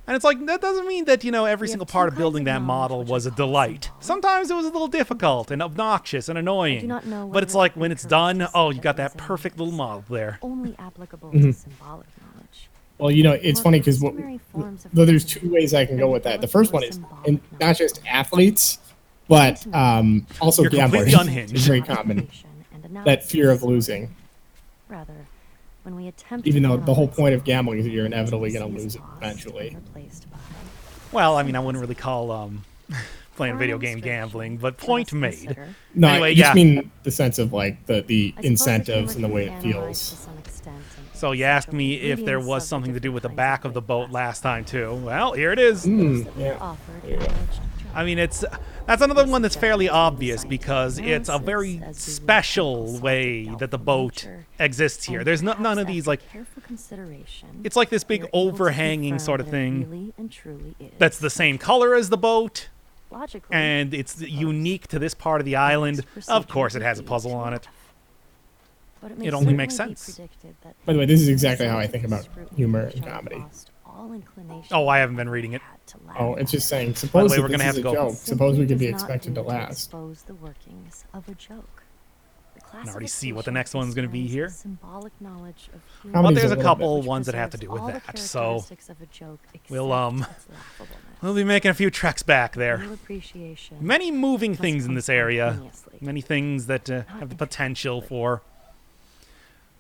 And it's like, that doesn't mean that, you know, every We single have part two of building kinds that of model knowledge was a which are called delight. symbolic. Sometimes it was a little difficult and obnoxious and annoying. not know But whether it's like, the when it's curve done, is oh, you got that representing perfect little is model there. only applicable Mm-hmm. to symbolic knowledge. Well, you know, it's funny because though there's two ways I can go with that. The first one is not just athletes, but also You're gamblers. completely unhinged. It's very common. That fear of losing. Rather, when we attempt Even to though the whole analyze point of it, gambling is that you're it inevitably going to sees lose it loss eventually. and replaced by Well, I mean, I wouldn't really call playing a For video game illustration, gambling, but let point us made. consider- No, Anyway, I just yeah. mean the sense of like the I suppose if incentives we and the were way to it analyze to feels. some extent and So you such asked a me if there radiance was of the something to do with the different back kinds of the weight boat classes last time too. Well, here it is. that we Yeah. offered There you go. alleged I mean, that's another one that's fairly obvious because it's a very special way that the boat exists here. There's none of these like, careful consideration. it's like this big we are able to overhanging confirm sort of that it thing really and truly is. that's the same color as the boat, Logically, and it's suppose unique to this part of the island. this Of course, it procedure has a would be puzzle true on it. enough. But It only makes certainly be sense. predicted that By the way, this is as a exactly how I result think of about the scrutiny, humor we and shall have comedy. lost all inclination Oh, I haven't been reading it. to laugh Oh, it's at just it. saying, suppose way, that we're gonna this have is to a go. joke. Suppose we Simply could be does not expected to do last. expose the workings of a joke. The already see what the next one's gonna be classification here. extends symbolic knowledge of humor, Well, Comedy's there's a a little bit, couple which ones that have to preserves do with all the that. So characteristics of a joke we'll, except its laughableness. we'll be making a few treks back there. Real appreciation Many moving must things in come this area. spontaneously. Many things that have the potential for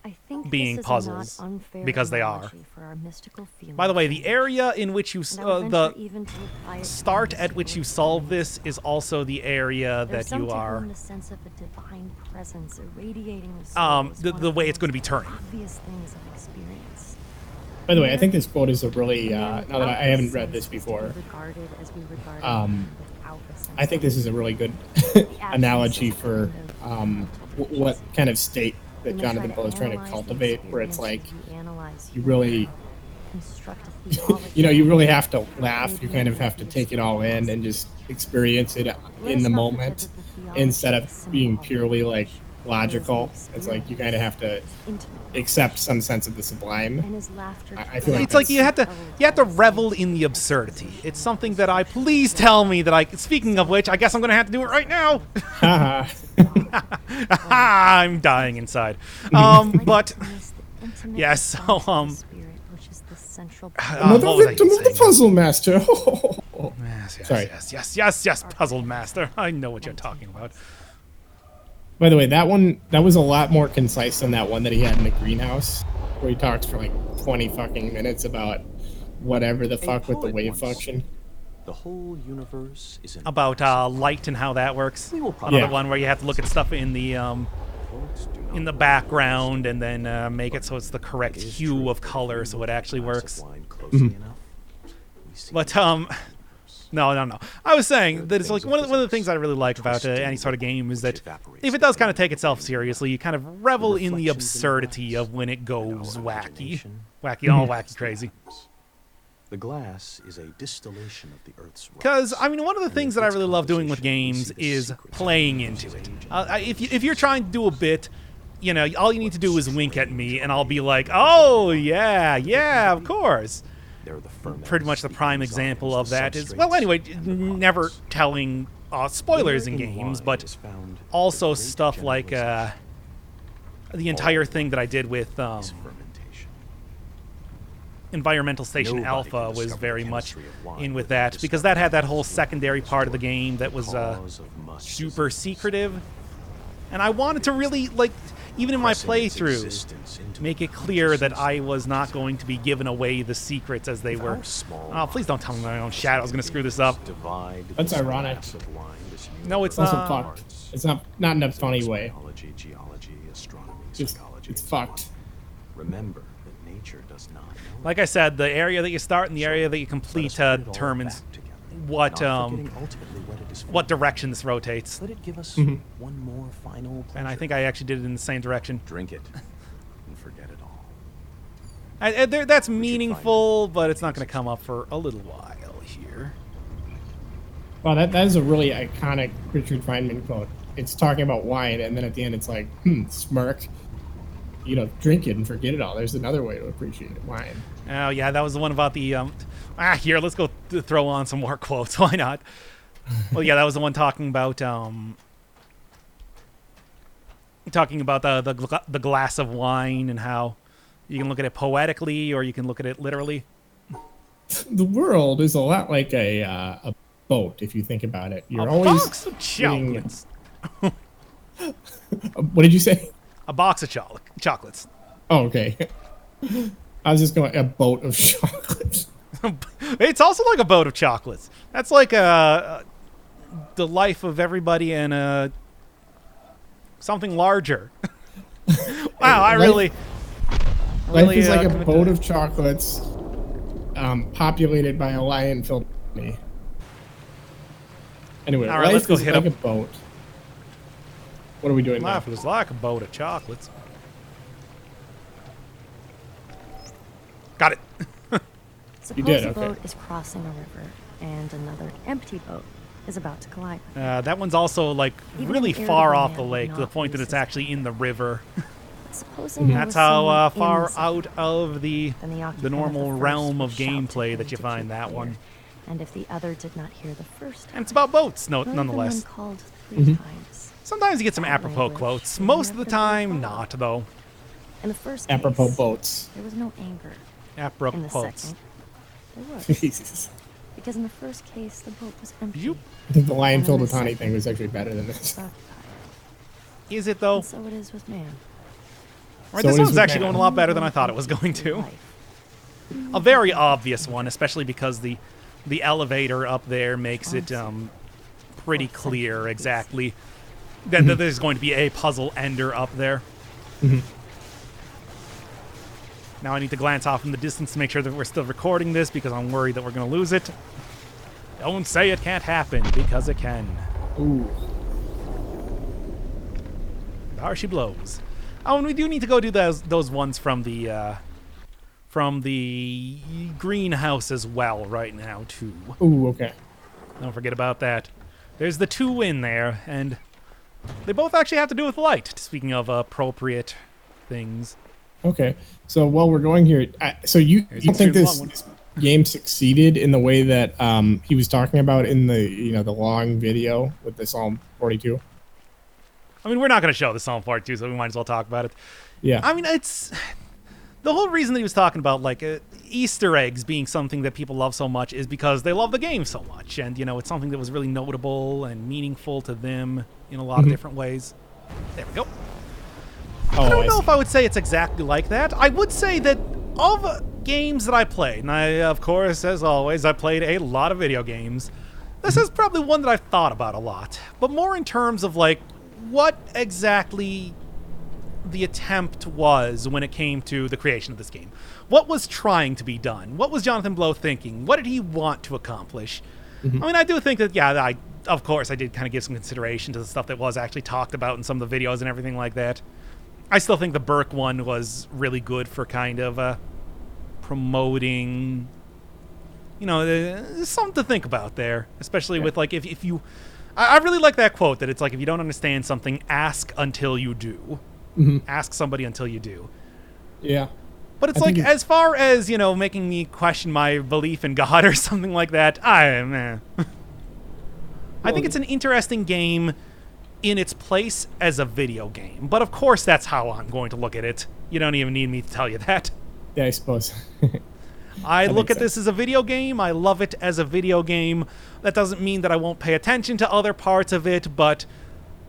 I think being this is puzzles, a not unfair because they are. analogy for our mystical feeling By the way, of the change. area in which you And I would venture the even to apply it to start our at which you mystical solve this is also the area There's that some you to are whom the sense of a divine presence irradiating the soul is the one of way it's most going to be turning. obvious things of experience. By the way, I think this quote is a really, And now that I without haven't this read this sense is to be before, regarded as we regard without a sense I think this is a really good analogy for what kind of state that Jonathan Blow is trying to cultivate, where it's like, you really, you really have to laugh, you kind of have to take it all in and just experience it in the moment, instead of being purely like logical. It's like you kind of have to accept some sense of the sublime. I feel like It's like you have to revel in the absurdity. It's something that please tell me that speaking of which, I guess I'm going to have to do it right now. I'm dying inside. But yeah, so another victim of the puzzle master. Yes, puzzle master. I know what you're talking about. By the way, that was a lot more concise than that one that he had in the greenhouse, where he talks for like 20 fucking minutes about whatever the fuck with the wave function. The whole universe is about light and how that works. Another one where you have to look at stuff in the background and then make it so it's the correct hue of color so it actually works. But no. I was saying that it's like one of the things I really like about any sort of game is that if it does kind of take itself seriously, you kind of revel in the absurdity of when it goes wacky, all wacky crazy. The glass is a distillation of the Earth's rocks. Because, I mean, one of the things that I really love doing with games is playing into it. If you're trying to do a bit, you know, all you need to do is wink at me, and I'll be like, oh, yeah, of course. Pretty much the prime example of that is, well, anyway, never telling spoilers in games, but also stuff like the entire thing that I did with Environmental Station Alpha was very much in with that, because that had that whole secondary part of the game that was super secretive, and I wanted to really, like, even in my playthrough, make it clear that I was not going to be giving away the secrets as they were. Oh, please don't tell me my own shadow is going to screw this up. That's ironic. No, it's also not. Fucked. It's not in a funny way. It's fucked. Remember that nature does not know. Like I said, the area that you start and the area that you complete determines what direction this rotates. Let it give us one more final pleasure. And I think I actually did it in the same direction. Drink it and forget it all. That's meaningful, but it's not going to come up for a little while here. Wow, that is a really iconic Richard Feynman quote. It's talking about wine, and then at the end it's like, smirk. You know, drink it and forget it all. There's another way to appreciate wine. Oh, yeah, that was the one about the... here, let's go throw on some more quotes. Why not? Well, yeah, that was the one talking about the glass of wine and how you can look at it poetically or you can look at it literally. The world is a lot like a boat, if you think about it. You're always box of chocolates. What did you say? A box of chocolates. Oh, okay. I was just going, a boat of chocolates. It's also like a boat of chocolates. That's like the life of everybody and something larger. Wow, life is like a boat of chocolates populated by a lion-filled company. Anyway, all right, let's go hit like a boat. What are we doing now? Life is like a boat of chocolates. Got it. You did, okay. A boat is crossing a river, and another empty boat is about to collide. That one's also, like, really far off the lake, to the point that it's actually in the river. That's how far out of the normal realm of gameplay that you find that one. And if the other did not hear the first time, and it's about boats, nonetheless. Called 3 times. Sometimes you get some apropos quotes. Most of the time, not, though. In the first case, apropos boats. There was no anger. Apropos in the boats. second, there was. Jesus. Because in the first case, the boat was empty. I think the lion filled with honey thing was actually better than this. Is it, though? And so it is with man. Right, this one's actually going a lot better than I thought it was going to. A very obvious one, especially because the elevator up there makes it pretty clear exactly that there's going to be a puzzle ender up there. Now I need to glance off in the distance to make sure that we're still recording this because I'm worried that we're going to lose it. Don't say it can't happen, because it can. Ooh. There she blows. Oh, and we do need to go do those ones from the greenhouse as well right now, too. Ooh, okay. Don't forget about that. There's the 2 in there, and they both actually have to do with light, speaking of appropriate things. Okay. So while we're going here, so you don't think this game succeeded in the way that he was talking about in the the long video with the Psalm 42? I mean, we're not going to show the Psalm 42, so we might as well talk about it. Yeah. I mean, it's the whole reason that he was talking about like Easter eggs being something that people love so much is because they love the game so much, and it's something that was really notable and meaningful to them in a lot of different ways. There we go. Oh, I don't know if I would say it's exactly like that. I would say that of games that I played, and I, of course, as always, I played a lot of video games, this is probably one that I've thought about a lot, but more in terms of like what exactly the attempt was when it came to the creation of this game. What was trying to be done? What was Jonathan Blow thinking? What did he want to accomplish? I mean, I do think that, yeah, of course, I did kind of give some consideration to the stuff that was actually talked about in some of the videos and everything like that. I still think the Burke one was really good for kind of promoting, something to think about there, especially with like if you, I really like that quote that it's like if you don't understand something, ask until you do. Ask somebody until you do. Yeah. But it's like as far as making me question my belief in God or something like that, I think it's an interesting game in its place as a video game. But of course that's how I'm going to look at it. You don't even need me to tell you that. Yeah, I suppose. I look at this as a video game. I love it as a video game. That doesn't mean that I won't pay attention to other parts of it, but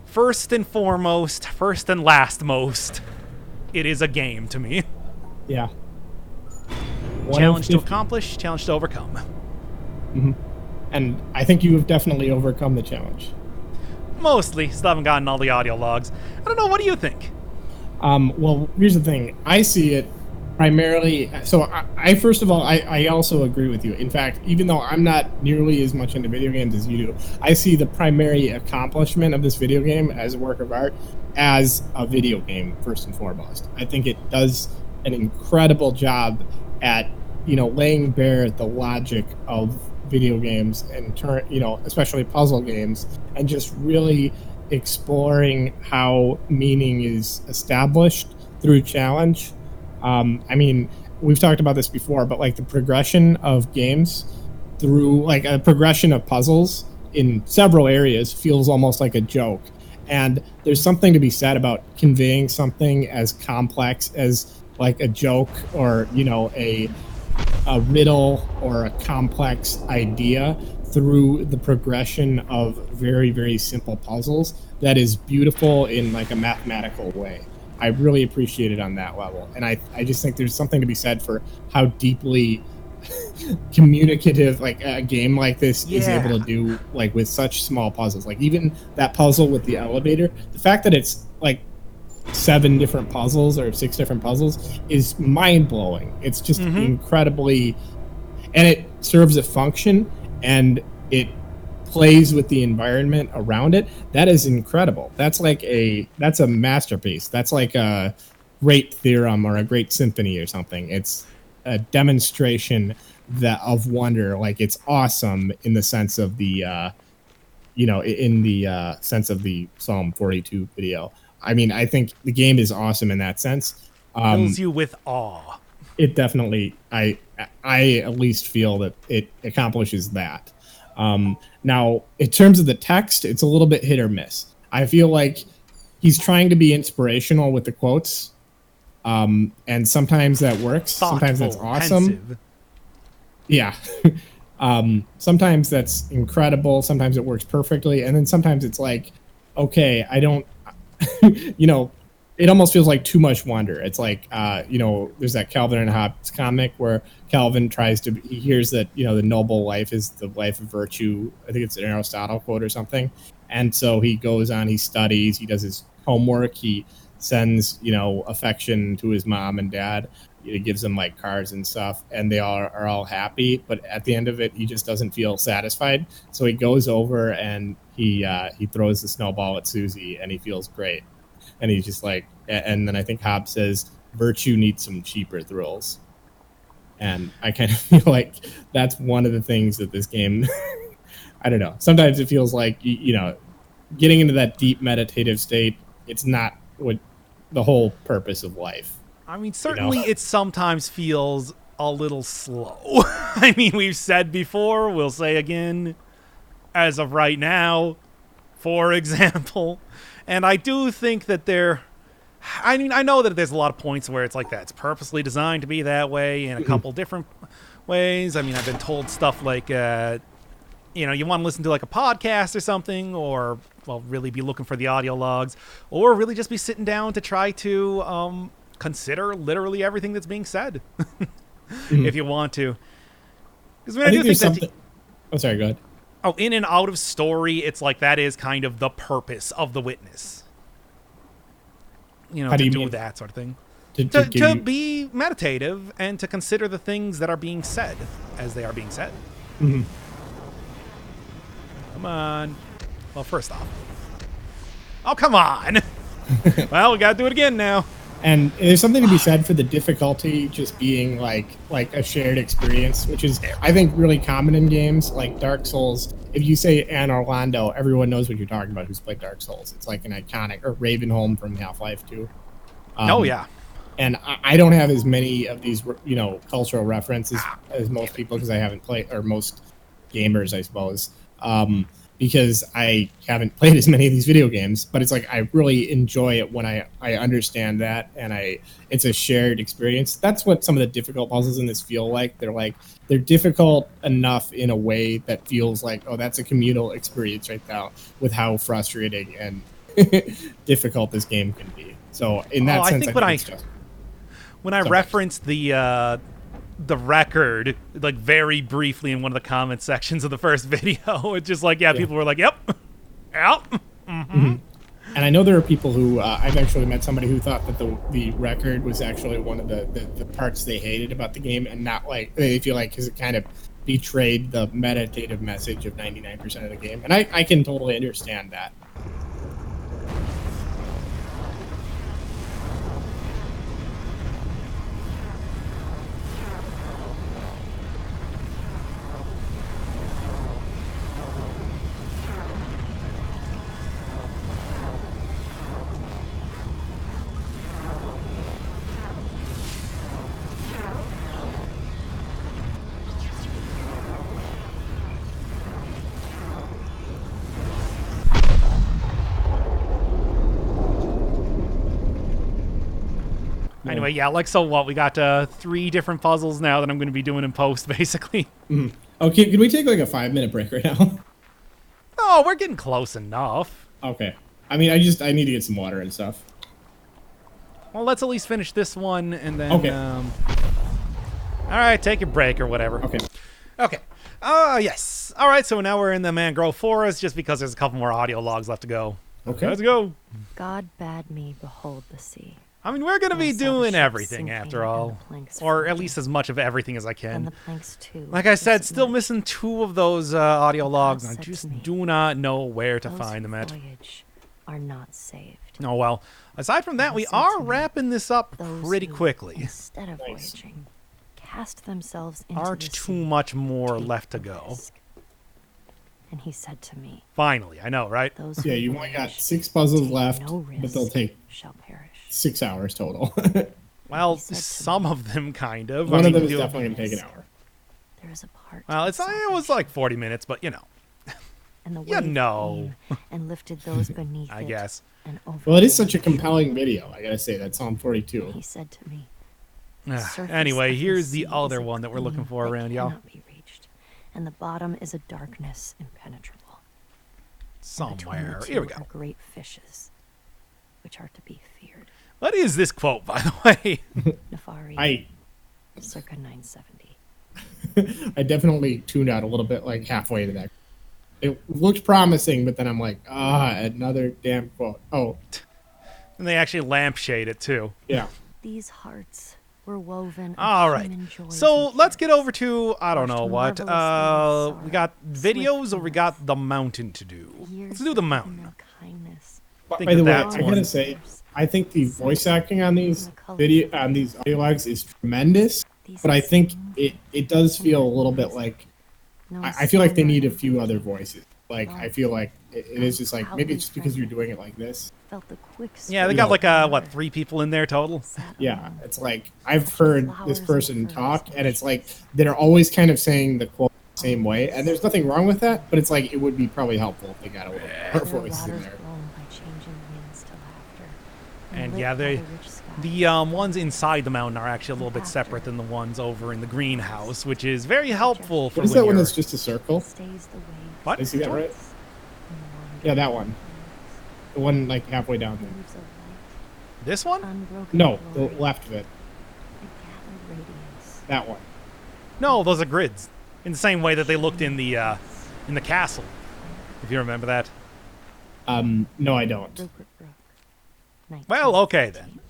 first and foremost, first and last most, it is a game to me. Yeah. Challenge to accomplish, challenge to overcome. And I think you have definitely overcome the challenge. Mostly. Still haven't gotten all the audio logs. I don't know. What do you think? Well, here's the thing. I see it primarily. So I first of all, I also agree with you. In fact, even though I'm not nearly as much into video games as you do, I see the primary accomplishment of this video game as a work of art as a video game, first and foremost. I think it does an incredible job at, laying bare the logic of video games and especially puzzle games, and just really exploring how meaning is established through challenge. I mean, we've talked about this before, but like the progression of games through like a progression of puzzles in several areas feels almost like a joke. And there's something to be said about conveying something as complex as like a joke or, a riddle or a complex idea through the progression of very, very simple puzzles that is beautiful in like a mathematical way. I really appreciate it on that level. And I just think there's something to be said for how deeply communicative like a game like this is able to do, like with such small puzzles. Like even that puzzle with the elevator, the fact that it's like 7 different puzzles or 6 different puzzles is mind-blowing. It's just incredibly, and it serves a function and it plays with the environment around it. That is incredible. That's a masterpiece. That's like a great theorem or a great symphony or something. It's a demonstration of wonder. Like it's awesome in the sense of the sense of the Psalm 42 video. I mean, I think the game is awesome in that sense. Fills you with awe. It definitely, I at least feel that it accomplishes that. Now, in terms of the text, it's a little bit hit or miss. I feel like he's trying to be inspirational with the quotes, and sometimes that works. Sometimes that's awesome. Pensive. Yeah. Sometimes that's incredible. Sometimes it works perfectly. And then sometimes it's like, okay, I don't, it almost feels like too much wonder. It's like, there's that Calvin and Hobbes comic where Calvin he hears that, the noble life is the life of virtue. I think it's an Aristotle quote or something. And so he goes on, he studies, he does his homework, he sends, affection to his mom and dad. He gives them like cars and stuff, and they are all happy. But at the end of it, he just doesn't feel satisfied. So he goes over and he throws the snowball at Susie, and he feels great. And he's just like, and then I think Hobbes says, virtue needs some cheaper thrills. And I kind of feel like that's one of the things that this game, I don't know. Sometimes it feels like, getting into that deep meditative state, it's not what the whole purpose of life. I mean, certainly it sometimes feels a little slow. I mean, we've said before, we'll say again, as of right now, for example. And I do think that I know that there's a lot of points where it's like that. It's purposely designed to be that way in a couple different ways. I mean, I've been told stuff like, you want to listen to like a podcast or something, or, well, really be looking for the audio logs, or really just be sitting down to try to consider literally everything that's being said, if you want to. Because I do think that... Oh, sorry, go ahead. Oh, in and out of story, it's like that is kind of the purpose of the witness. How do you do mean? that sort of thing. To be meditative and to consider the things that are being said as they are being said. Mm-hmm. Come on. Well, first off. Oh, come on. Well, we got to do it again now. And there's something to be said for the difficulty just being like a shared experience, which is, I think, really common in games like Dark Souls. If you say Anne Orlando, everyone knows what you're talking about who's played Dark Souls. It's like an iconic, or Ravenholm from Half-Life 2. Oh, yeah. And I don't have as many of these, cultural references as most people because I haven't played, or most gamers, I suppose. Because I haven't played as many of these video games, but it's like I really enjoy it when I understand that, and it's a shared experience. That's what some of the difficult puzzles in this feel like. They're difficult enough in a way that feels like, oh, that's a communal experience right now, with how frustrating and difficult this game can be. So in that sense, I think when I referenced the record, like, very briefly in one of the comment sections of the first video, it's just like, people were like, yep. Mm-hmm. And I know there are people who, I've actually met somebody who thought that the record was actually one of the parts they hated about the game, and not like, they feel like, because it kind of betrayed the meditative message of 99% of the game. And I can totally understand that. Anyway, so what? We got 3 different puzzles now that I'm going to be doing in post, basically. Mm-hmm. Okay, can we take like a 5-minute break right now? Oh, we're getting close enough. Okay. I mean, I need to get some water and stuff. Well, let's at least finish this one, and then... Okay. All right, take your break or whatever. Okay. Yes. All right, so now we're in the Mangrove Forest, just because there's a couple more audio logs left to go. Okay. Let's go. God bade me behold the sea. I mean, we're going to be doing everything after all. Or at least as much of everything as I can. And the planks too. Like I said, still missing 2 of those audio logs. I just do not know where to find them at. Are not saved. Oh, well. Aside from that, we are wrapping this up pretty quickly. Instead of voyaging, cast themselves into Aren't the too sea, much more take left to the go. risk. And he said to me, Finally, I know, right? those Yeah, who you've only got voyage 6 puzzles take left, no but risk they'll take shall perish. 6 hours total. Well, He said to some of them kind of. One I of mean, them is definitely going to take an hour. There is a part. Well, of it was like 40 minutes, but you know. and the you wave know. came and lifted those beneath I it guess. and over Well, it is them. such a compelling video, I gotta say, that Psalm 42. He said to me, "The surface Anyway, of the here's the sea other is a one that we're looking clean for that around, y'all. cannot be reached, and the bottom is a darkness impenetrable. And between Somewhere. the two Here we go. are great fishes, which are to be feared." What is this quote, by the way? Nefari, circa 970. I definitely tuned out a little bit, like halfway to that. It looked promising, but then I'm like, another damn quote. Oh, And they actually lampshade it too. yeah. These hearts were woven. All right. So let's get over to, I don't know what. We got videos or we got the mountain to do. Let's do the mountain. By the way, I gotta say, I think the voice acting on these audio logs is tremendous, but I think it does feel a little bit like I feel like they need a few other voices. Like I feel like it is just like maybe it's just because you're doing it like this. Yeah, they got like 3 people in there total. Yeah, it's like I've heard this person talk, and it's like they're always kind of saying the quote the same way, and there's nothing wrong with that. But it's like it would be probably helpful if they got a little more voice in there. And yeah, the ones inside the mountain are actually a little bit separate than the ones over in the greenhouse, which is very helpful for What is that one that's just a circle? What? Did I see that right? Yeah, that one. The one like halfway down there. This one? No, the left of it. That one. No, those are grids. In the same way that they looked in the castle. If you remember that. No, I don't. Well, okay then.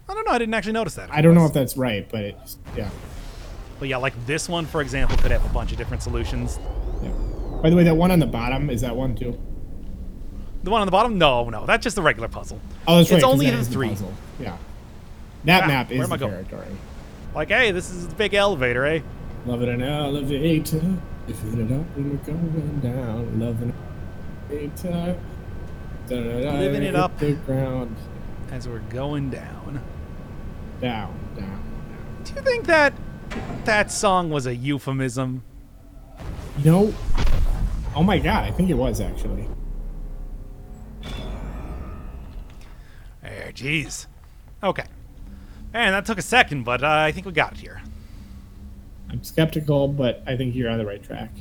I don't know. I didn't actually notice that. I don't know if that's right, but yeah. But yeah, like this one, for example, could have a bunch of different solutions. Yeah. By the way, that one on the bottom, is that one too? The one on the bottom? No. That's just a regular puzzle. Oh, that's right. It's only the 3. Puzzle. Yeah. That map is the territory. Like, hey, this is the big elevator, eh? Love it an elevator. If it up and we're going down. Love an elevator. Living it up the ground. As we're going down. Down. Do you think that song was a euphemism? You know, oh my god, I think it was actually. There, jeez. Okay. Man, that took a second, but I think we got it here. I'm skeptical, but I think you're on the right track.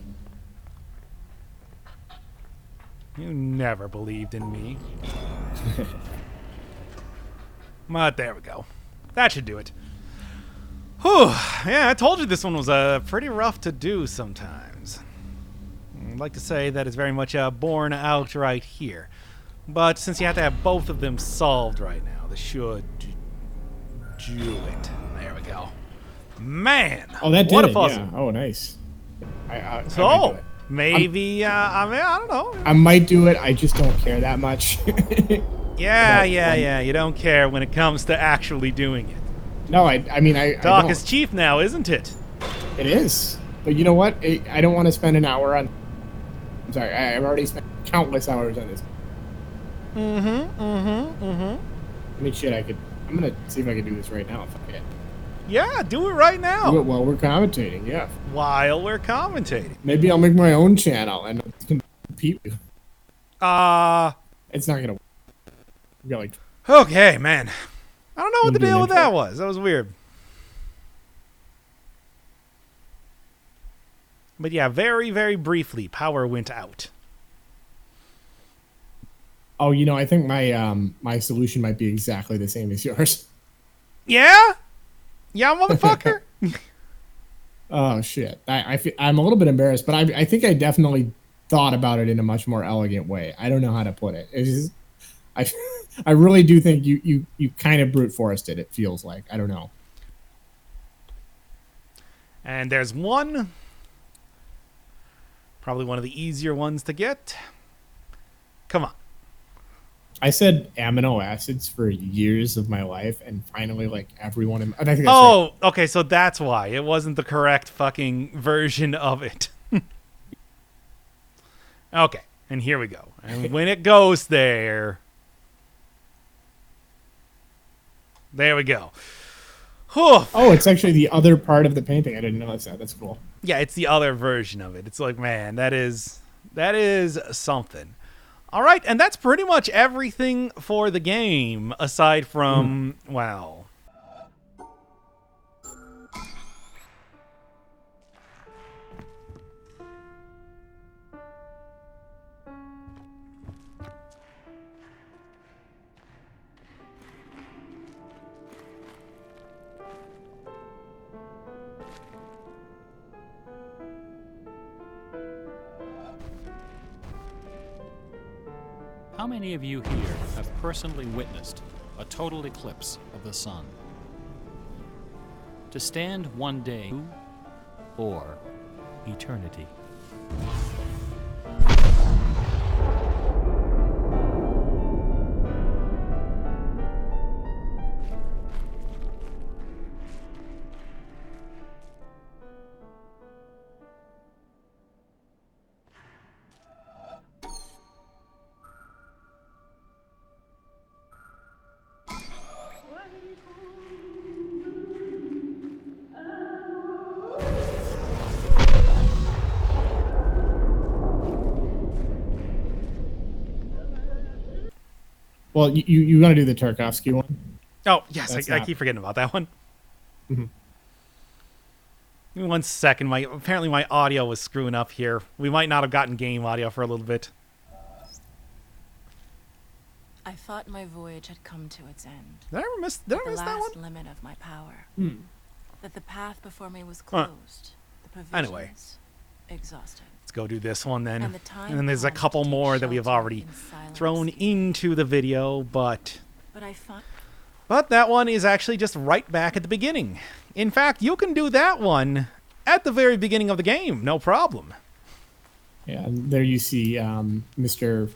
You never believed in me. But there we go. That should do it. Whew. Yeah, I told you this one was pretty rough to do sometimes. I'd like to say that it's very much borne out right here. But since you have to have both of them solved right now, this should do it. There we go. Man! Oh, that did what a it, puzzle. Yeah. Oh, nice. So, maybe, I mean, I don't know. I might do it, I just don't care that much. Yeah. You don't care when it comes to actually doing it. No, I mean, Talk is cheap now, isn't it? It is. But you know what? I don't want to spend an hour on... I'm sorry, I've already spent countless hours on this. I mean, shit, I'm going to see if I can do this right now if I can. Yeah, do it right now. Do it while we're commentating, yeah. While we're commentating. Maybe I'll make my own channel and compete with... It's not going to... We got like... Okay, man. I don't know what the deal with that was. That was weird. But yeah, very, very briefly, power went out. Oh, you know, I think my solution might be exactly the same as yours. Yeah? Yeah, motherfucker? Oh, shit. I'm a little bit embarrassed, but I think I definitely thought about it in a much more elegant way. I don't know how to put it. It's just, I really do think you kind of brute forced it, it feels like. I don't know. And there's one. Probably one of the easier ones to get. Come on. I said amino acids for years of my life, and finally, like, everyone... I think that's right. Okay, so that's why. It wasn't the correct fucking version of it. Okay, and here we go. And when it goes there... There we go. Whew. Oh, it's actually the other part of the painting. I didn't notice that. That's cool. Yeah, it's the other version of it. It's like, man, that is something. All right, and that's pretty much everything for the game, aside from, wow. How many of you here have personally witnessed a total eclipse of the sun? To stand one day or eternity. Well, you want to do the Tarkovsky one? Oh, yes, I keep forgetting about that one. Mm-hmm. Give me 1 second. Apparently my audio was screwing up here. We might not have gotten game audio for a little bit. I thought my voyage had come to its end. Did I miss that one? The last limit of my power. That the path before me was closed. The provisions Anyway. exhausted. Let's go do this one then. And the time And then there's a come couple to take more that we have shelter already in silence. thrown into the video, but But I find that one is actually just right back at the beginning. In fact, you can do that one at the very beginning of the game, no problem. Yeah, and there you see Mr.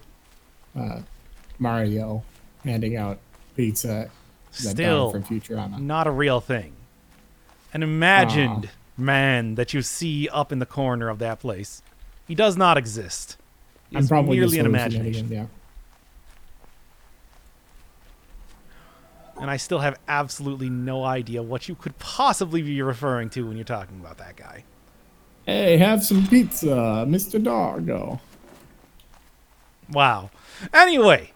Mario handing out pizza. That Still dog from Futurama. not a real thing. An imagined man that you see up in the corner of that place. He does not exist. He's I'm probably merely just an hallucinating, imagination. Yeah. And I still have absolutely no idea what you could possibly be referring to when you're talking about that guy. Hey, have some pizza, Mr. Doggo. Wow. Anyway.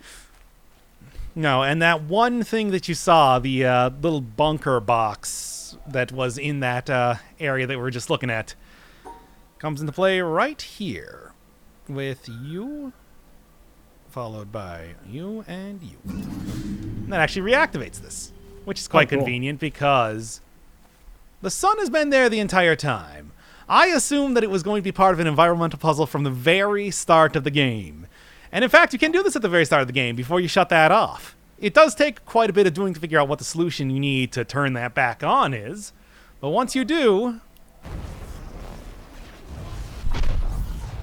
No, and that one thing that you saw, the little bunker box that was in that area that we were just looking at, comes into play right here with you, followed by you and you. And that actually reactivates this, which is quite convenient because the sun has been there the entire time. I assumed that it was going to be part of an environmental puzzle from the very start of the game. And in fact, you can do this at the very start of the game before you shut that off. It does take quite a bit of doing to figure out what the solution you need to turn that back on is. But once you do...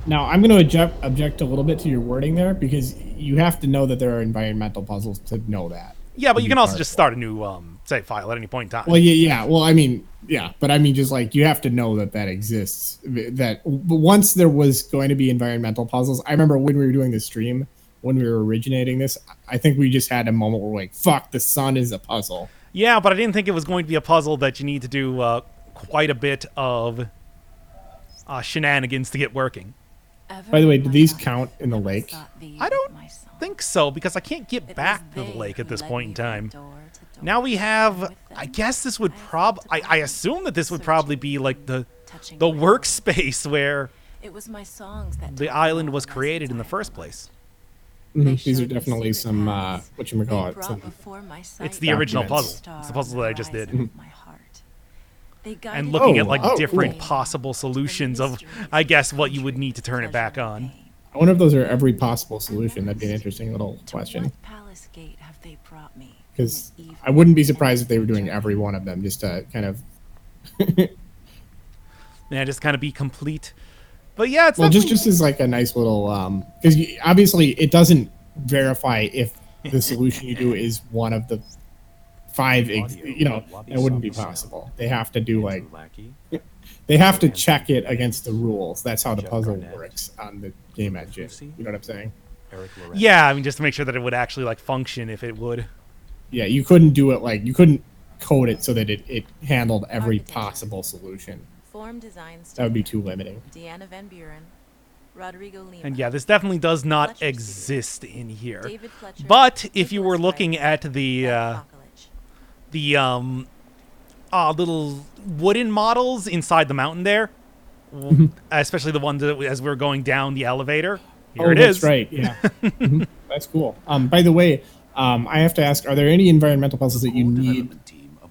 Now, I'm going to object a little bit to your wording there because you have to know that there are environmental puzzles to know that. Yeah, but you can also just start a new save file at any point in time. Well, yeah. Well, I mean, yeah, but I mean, just like you have to know that that exists. That once there was going to be environmental puzzles. I remember when we were doing the stream, when we were originating this, I think we just had a moment where we're like, "Fuck, the sun is a puzzle." Yeah, but I didn't think it was going to be a puzzle that you need to do quite a bit of shenanigans to get working. By the way, do these count in the lake? I don't think so, because I can't get back to the lake at this point in time. Now we have, I guess this would I assume that this would probably be like the workspace where the island was created in the first place. Mm-hmm. These are definitely some, whatchamacallit. It's the original puzzle. It's the puzzle that I just did. Mm-hmm. And looking at like different cool. possible solutions of, I guess, what you would need to turn it back on. I wonder if those are every possible solution. That'd be an interesting little question. Because I wouldn't be surprised if they were doing every one of them, just to kind of... Yeah, just kind of be complete. But yeah, it's just as like a nice little... Because obviously it doesn't verify if the solution you do is one of the 5, it wouldn't be possible. They have to do like, they have to check it against the rules. That's how the puzzle works on the game engine. You know what I'm saying? Yeah, I mean, just to make sure that it would actually like function if it would. Yeah, you couldn't do it like, you couldn't code it so that it handled every possible solution. That would be too limiting. And yeah, this definitely does not exist in here. But if you were looking at the little wooden models inside the mountain there, especially the one that, as we were going down the elevator, here it is. That's right. Yeah, that's cool. By the way, I have to ask: are there any environmental puzzles that you need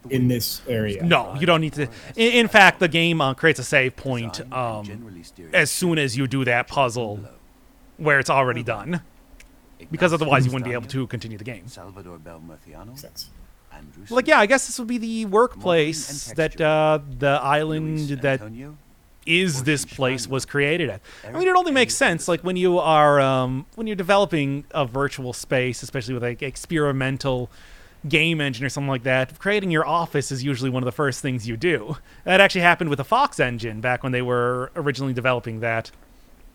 in this area? No, you don't need to. In fact, the game creates a save point as soon as you do that puzzle, where it's already done. because otherwise you wouldn't be able to continue the game. Salvador Belmerciano, Sense. Andrew Like, yeah, I guess this would be the workplace that the island that is this place was created at. I mean, it only makes sense, like, when you are when you're developing a virtual space, especially with like experimental game engine or something like that. Creating your office is usually one of the first things you do. That actually happened with the Fox engine back when they were originally developing that.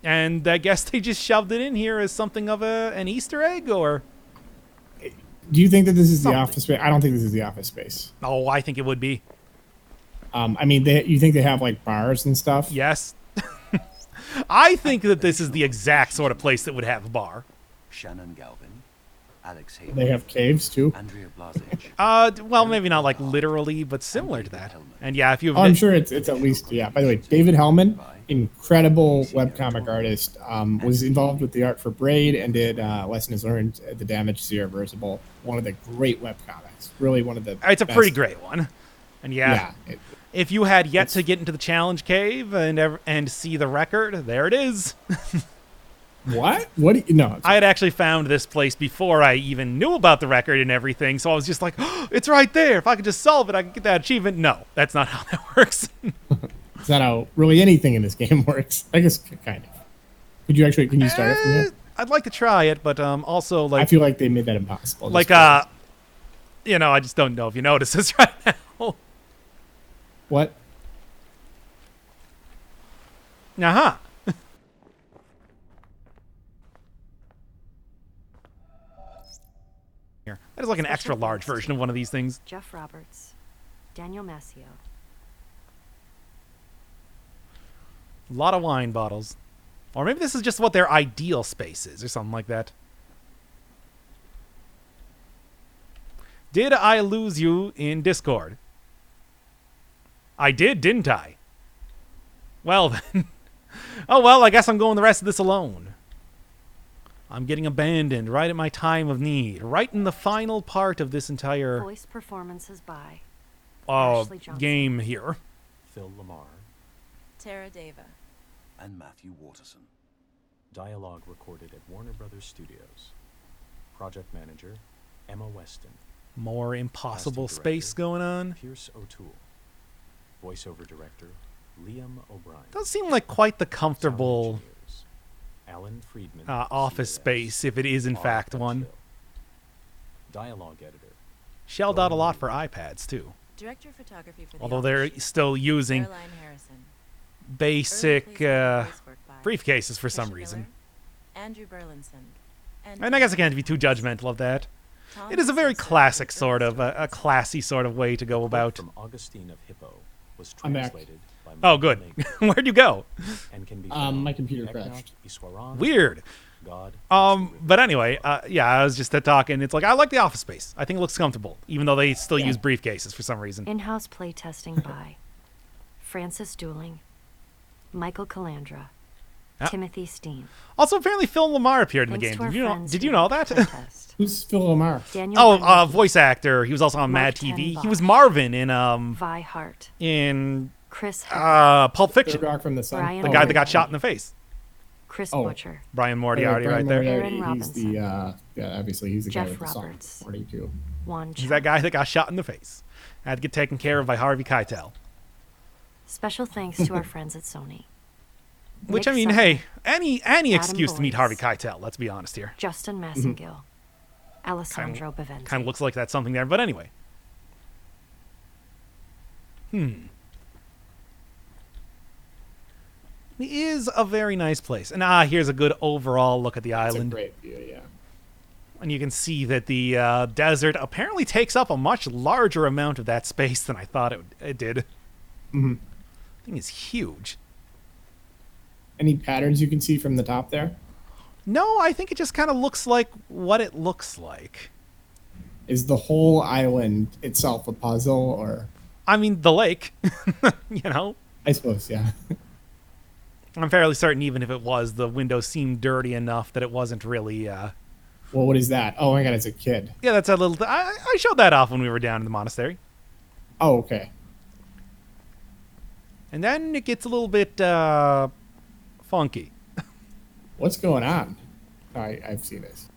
And I guess they just shoved it in here as something of an Easter egg, or... Do you think that this is the office space? I don't think this is the office space. Oh, I think it would be. I mean, you think they have like bars and stuff? Yes. I think that this is the exact sort of place that would have a bar. Shannon Galvin, Alex Hayden, They have caves too. Andrea Blazich. Well, maybe not like literally, but similar to that. And yeah, if you... Oh, I'm sure it's at least, yeah. By the way, David Hellman, incredible webcomic artist, was involved with the art for Braid and did Lessons Learned at the Damage Irreversible. One of the great webcomics. Really one of the It's a best. pretty great one. And yeah, if you had yet to get into the challenge cave and see the record, there it is. What? What? Do you, no. I had actually found this place before I even knew about the record and everything, so I was just like, oh, it's right there. If I could just solve it, I could get that achievement. No, that's not how that works. It's not how really anything in this game works. I guess kind of. Can you start it from here? I'd like to try it, but also like... I feel like they made that impossible. Like, you know, I just don't know if you notice this right now. What? Uh-huh. Here. That is like an extra large version of one of these things. Jeff Roberts, Daniel Mascio. A lot of wine bottles. Or maybe this is just what their ideal space is or something like that. Did I lose you in Discord? I did, didn't I? Well then. Oh well, I guess I'm going the rest of this alone. I'm getting abandoned right at my time of need, right in the final part of this entire Voice performances by game here. Phil Lamar. Tara Deva. And Matthew Waterson. Dialogue recorded at Warner Brothers Studios. Project manager, Emma Weston. More impossible Casting space director, going on. Pierce O'Toole. Voiceover director, Liam O'Brien. Doesn't seem like quite the Sound comfortable engineers, Alan Friedman, office CAS, space, if it is in Mark fact one. Hutchville. Dialogue editor. Shelled out a lot for iPads too. Director of photography for the Although they're Office. still using Caroline Harrison. basic Early voice work by briefcases for some Tricia reason. Miller, Andrew Burlinson. And I guess I can't be too judgmental of that. Tom It is a very Simpson, classic Phil sort of, a Stevens. classy sort of way to go about. From Augustine of Hippo was I'm back. translated by Oh, good. Michael Where'd you go? and can be My found computer in crashed. Iswaran, Weird. God, But anyway, yeah, I was just talking. It's like, I like the office space. I think it looks comfortable, even though they still use briefcases for some reason. In-house playtesting by Francis Dooling, Michael Calandra, Ah. Timothy Steen. Also, apparently Phil Lamar appeared in the Thanks game. to our Did you know? friends Did who you know helped that? playtest. Who's Phil Lamar? Daniel Oh, Bernanke, voice actor. He was also on Mad Mark TV. Tenenbaugh. He was Marvin in Vi Hart, in Chris Hepburn, Pulp Third Fiction. Rock from the Sun. Brian The Oh, guy Moriarty. that got shot in the face. Chris Oh. Butcher, Brian Brian Moriarty right there. Moriarty, Aaron he's the yeah, obviously he's the guy Jeff with the song Roberts. 42. Juan He's Cho. that guy that got shot in the face. Had to get taken care of by Harvey Keitel. Special thanks to our friends at Sony. Which, Nick I mean, Sutton, hey, any Adam excuse to meet Boyce. Harvey Keitel, let's be honest here. Justin Massengill, Alessandro Baventi. Kind of looks like that's something there, but anyway. It is a very nice place. And here's a good overall look at the It's a island. great view, yeah. And you can see that the desert apparently takes up a much larger amount of that space than I thought it did. Mm-hmm. Thing is huge. Any patterns you can see from the top there? No, I think it just kind of looks like what it looks like. Is the whole island itself a puzzle, or I mean, the lake, you know? I suppose, yeah. I'm fairly certain even if it was, the windows seemed dirty enough that it wasn't really... Well, what is that? Oh my god, it's a kid. Yeah, that's a little... I showed that off when we were down in the monastery. Oh, okay. And then it gets a little bit funky. What's going on? Oh, I've seen this.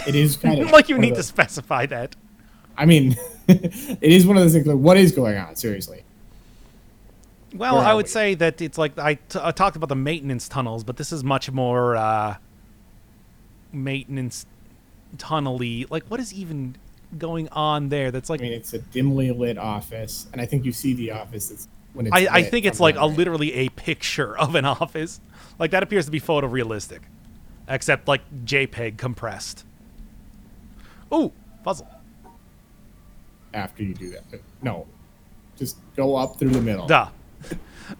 It is kind of like you need to specify that. I mean, it is one of those things. Like, what is going on? Seriously. Well, I would say that it's like I talked about the maintenance tunnels, but this is much more maintenance tunnel-y. Like, what is even going on there? That's like, I mean, it's a dimly lit office, and I think you see the office when it's I lit think it's like literally a picture of an office. Like, that appears to be photorealistic, except like JPEG compressed. Ooh, puzzle. After you do that, no, just go up through the middle. Duh.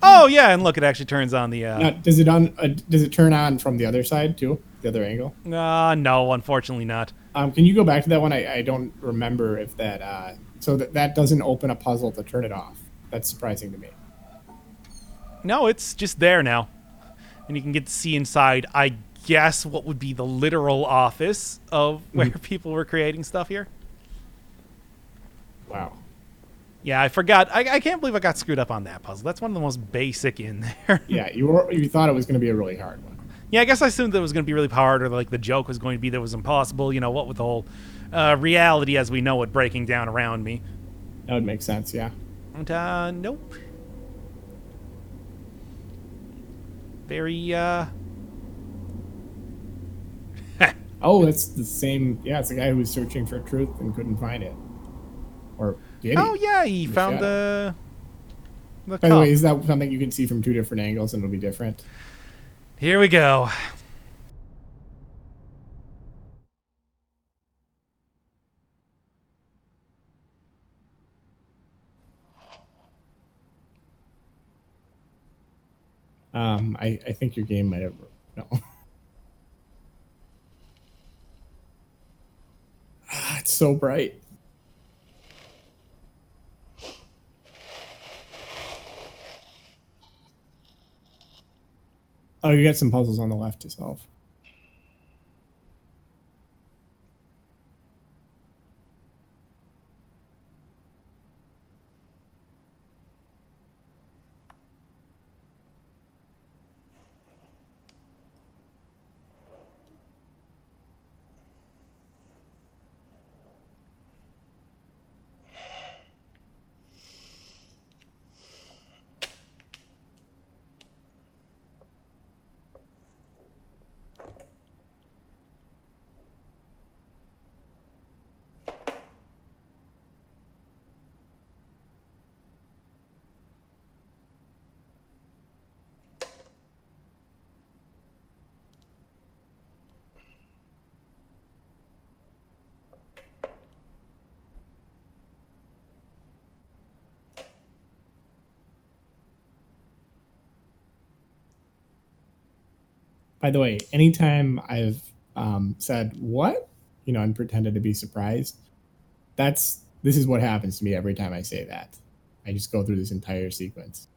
Oh yeah, and look, it actually turns on the. Now, does it turn on from the other side too? The other angle? No, unfortunately not. Can you go back to that one? I don't remember if that. So that doesn't open a puzzle to turn it off. That's surprising to me. No, it's just there now, and you can get to see inside. I guess what would be the literal office of where people were creating stuff here. Wow. Yeah, I forgot. I can't believe I got screwed up on that puzzle. That's one of the most basic in there. Yeah, you thought it was going to be a really hard one. Yeah, I guess I assumed that it was going to be really hard, or like the joke was going to be that it was impossible. You know, what with the whole reality as we know it breaking down around me. That would make sense, yeah. And, nope. Very, Oh, it's the same. Yeah, it's the guy who was searching for truth and couldn't find it. Or did he? Oh, yeah, he found the By the way, is that something you can see from two different angles and it'll be different? Here we go. I think your game might have... No. It's so bright. Oh, you got some puzzles on the left to solve. By the way, anytime I've said what, and pretended to be surprised, this is what happens to me every time I say that. I just go through this entire sequence.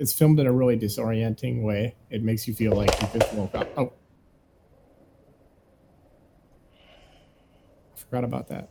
It's filmed in a really disorienting way. It makes you feel like you just woke up. Oh. I forgot about that.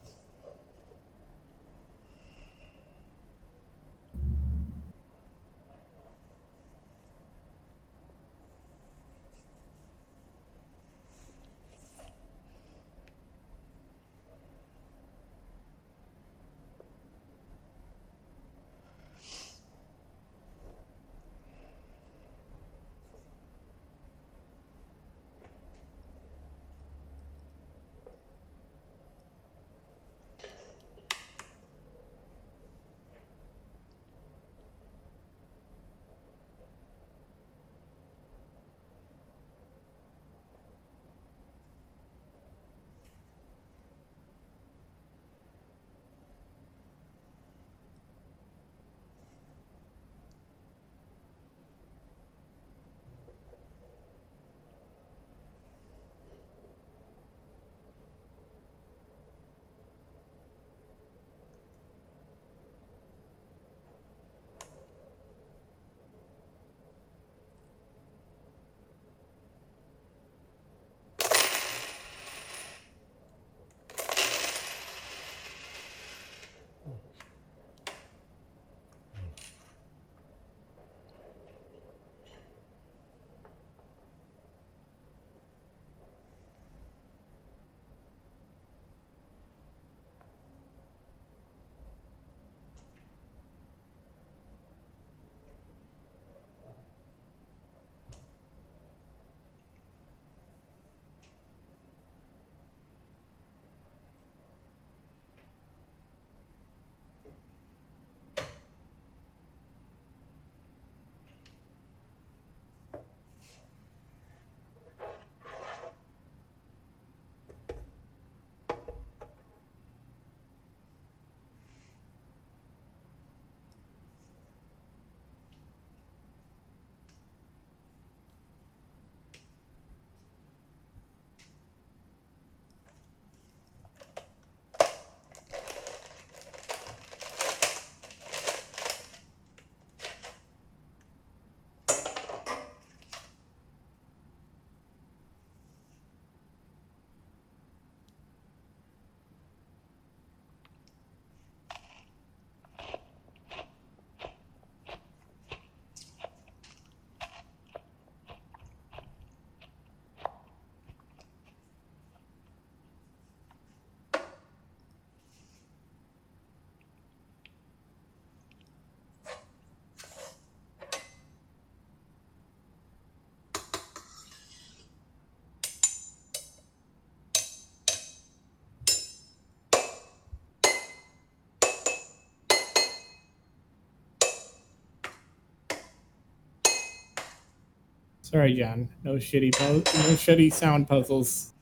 Sorry, John. No shitty sound puzzles.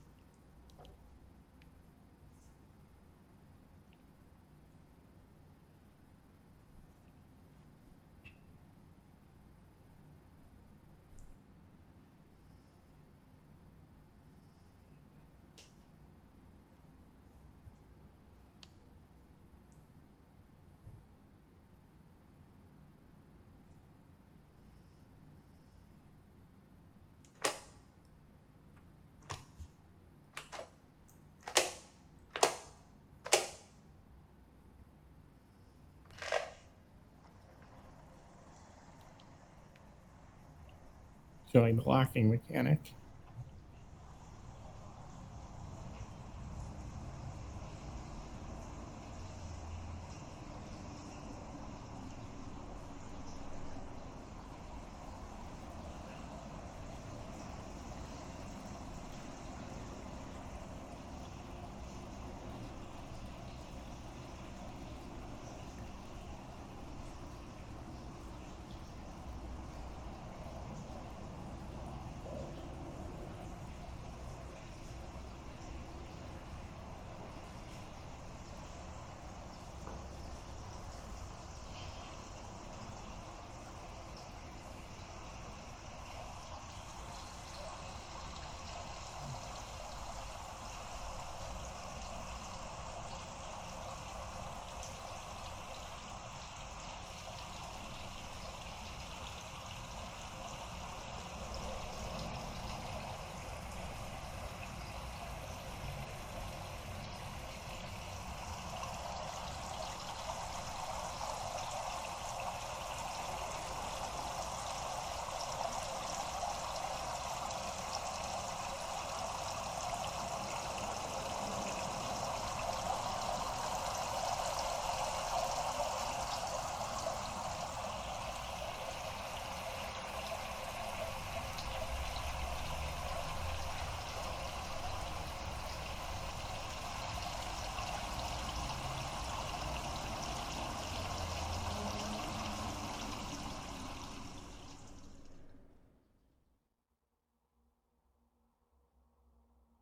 Showing the locking mechanic.